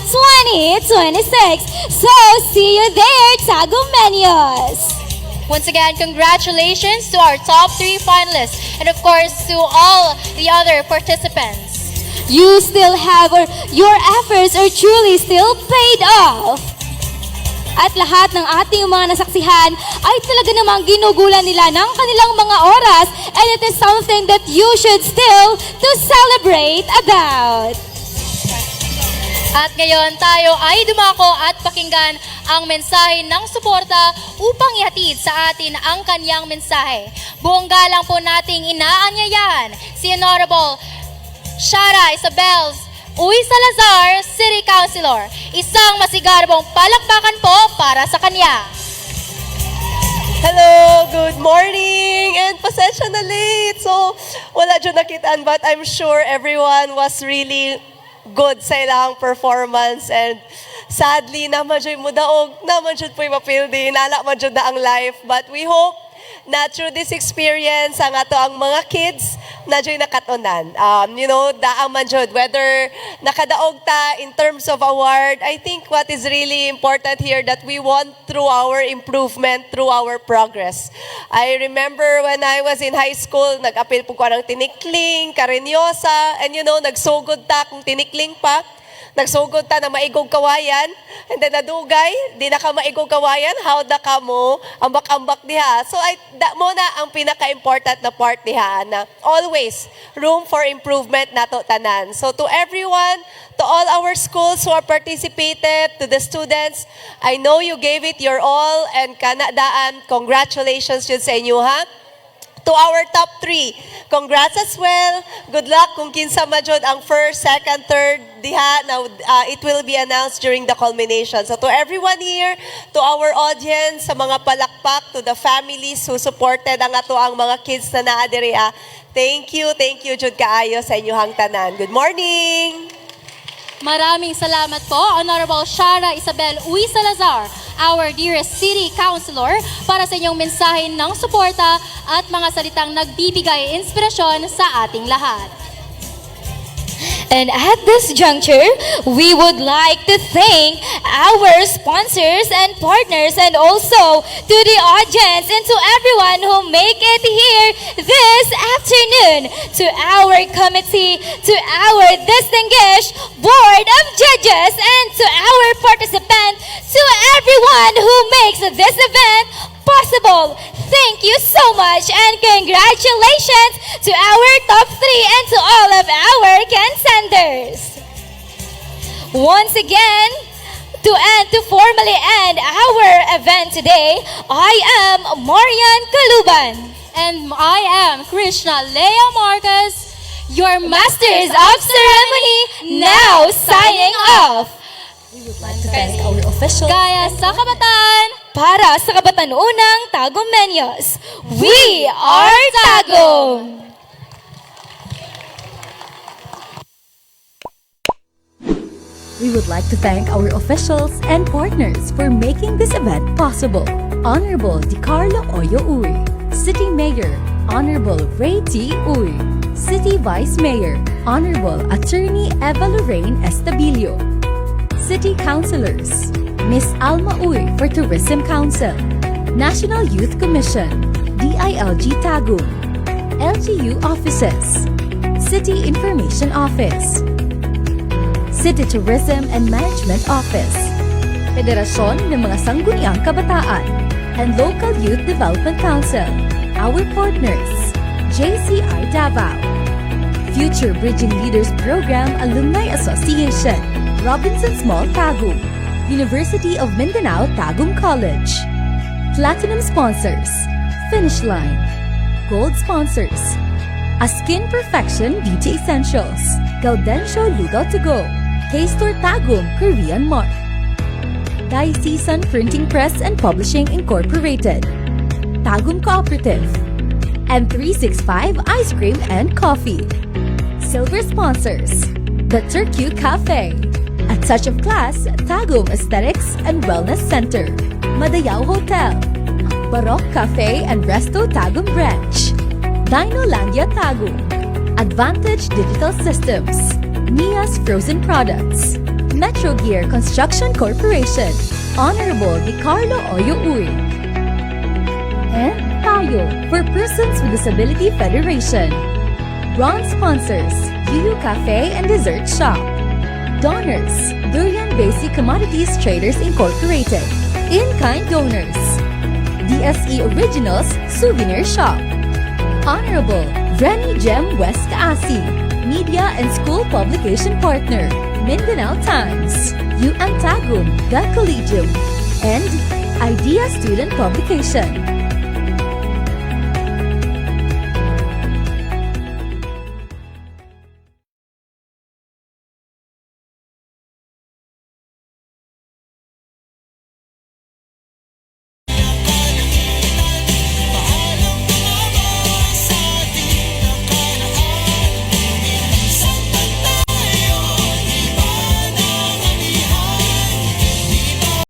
2026. So, see you there, Tagumeños! Once again, congratulations to our top 3 finalists and of course to all the other participants. You still have, or your efforts are truly still paid off. At lahat ng ating mga nasaksihan ay talaga namang ginugulan nila ng kanilang mga oras, and it is something that you should still to celebrate about. At ngayon tayo ay dumako at pakinggan ang mensahe ng suporta upang ihatid sa atin ang kanyang mensahe. Buong galang po nating inaanyayahan si Honorable Shara Isabel Uy Salazar, City Councilor. Isang masigarbong palakpakan po para sa kanya. Hello, good morning, and pasensya na late. So, wala dyan nakitaan, but I'm sure everyone was really good sa ilang performance, and sadly, naman dyan mo daog, naman dyan po'y mapildi, nala man dyan na ang life, but we hope na through this experience, ang ato ang mga kids, na dyan nakatunan. Daang man dyan, whether nakadaog ta in terms of award, I think what is really important here that we want through our improvement, through our progress. I remember when I was in high school, nag-apil po ko ng tinikling, karinyosa, and nagsugod ta kung tinikling pa. Nagsugod ta na maigog kawayan, and then nadugay, di na ka maigog kawayan, how da ka mo, ambak-ambak diha. So, mo na ang pinaka-important na part diha, na always room for improvement nato tanan. So, to everyone, to all our schools who have participated, to the students, I know you gave it your all, and kanadaan, congratulations yun sa inyo, ha? To our top 3, congrats as well. Good luck kung kinsa majud ang first, second, third diha. Now, it will be announced during the culmination. So to everyone here, to our audience, sa mga palakpak, to the families who supported ang ato ang mga kids na naadiri, thank you jud kaayo sa inyong tanan. Good morning! Maraming salamat po, Honorable Shara Isabel Uy Salazar, our dearest City Councilor, para sa inyong mensahe ng suporta at mga salitang nagbibigay inspirasyon sa ating lahat. And at this juncture, we would like to thank our sponsors and partners, and also to the audience and to everyone who make it here this afternoon, to our committee, to our distinguished board of judges, and to our participants, to everyone who makes this event possible. Thank you so much, and congratulations to our top 3 and to all of our contenders. Once again, to formally end our event today, I am Marian Kaluban. And I am Krishna Lea Marcos, your Masters of Ceremony, now signing off. We would like to thank our officials. Gaya sa kabataan, Para sa Kabatanuunang Tagum Menyos, we are Tagum! We would like to thank our officials and partners for making this event possible. Honorable DiCarlo Oyo Uy, City Mayor Honorable Ray T. Uy, City Vice Mayor Honorable Attorney Eva Lorraine Estabilio, City Councilors Miss Alma Uy for Tourism Council, National Youth Commission, DILG Tagum, LGU Offices, City Information Office, City Tourism and Management Office, Federasyon ng mga Sangguniang Kabataan, and Local Youth Development Council. Our partners, JCI Davao, Future Bridging Leaders Program Alumni Association, Robinson's Mall Tagum, University of Mindanao Tagum College. Platinum sponsors, Finish Line. Gold sponsors, A Skin Perfection Beauty Essentials, Gaudencio Lugaw to Go, K-Store Tagum Korean Mart, Diocesan Printing Press and Publishing Incorporated, Tagum Cooperative, and 365 Ice Cream and Coffee. Silver sponsors, The Turku Cafe, A Touch of Class Tagum Aesthetics and Wellness Center, Madayao Hotel, Baroque Cafe and Resto Tagum Branch, Dinolandia Tagum, Advantage Digital Systems, Mia's Frozen Products, Metro Gear Construction Corporation, Honorable DiCarlo Oyo Uy, and Tayo for Persons with Disability Federation. Bronze sponsors, Yuyu Cafe and Dessert Shop. Donors, Durian Basic Commodities Traders Incorporated. In-kind donors, DSE Originals Souvenir Shop. Honorable Renny Gem West Kaasi, Media and School Publication Partner, Mindanao Times, UM Tagum, The Collegium, and Idea Student Publication.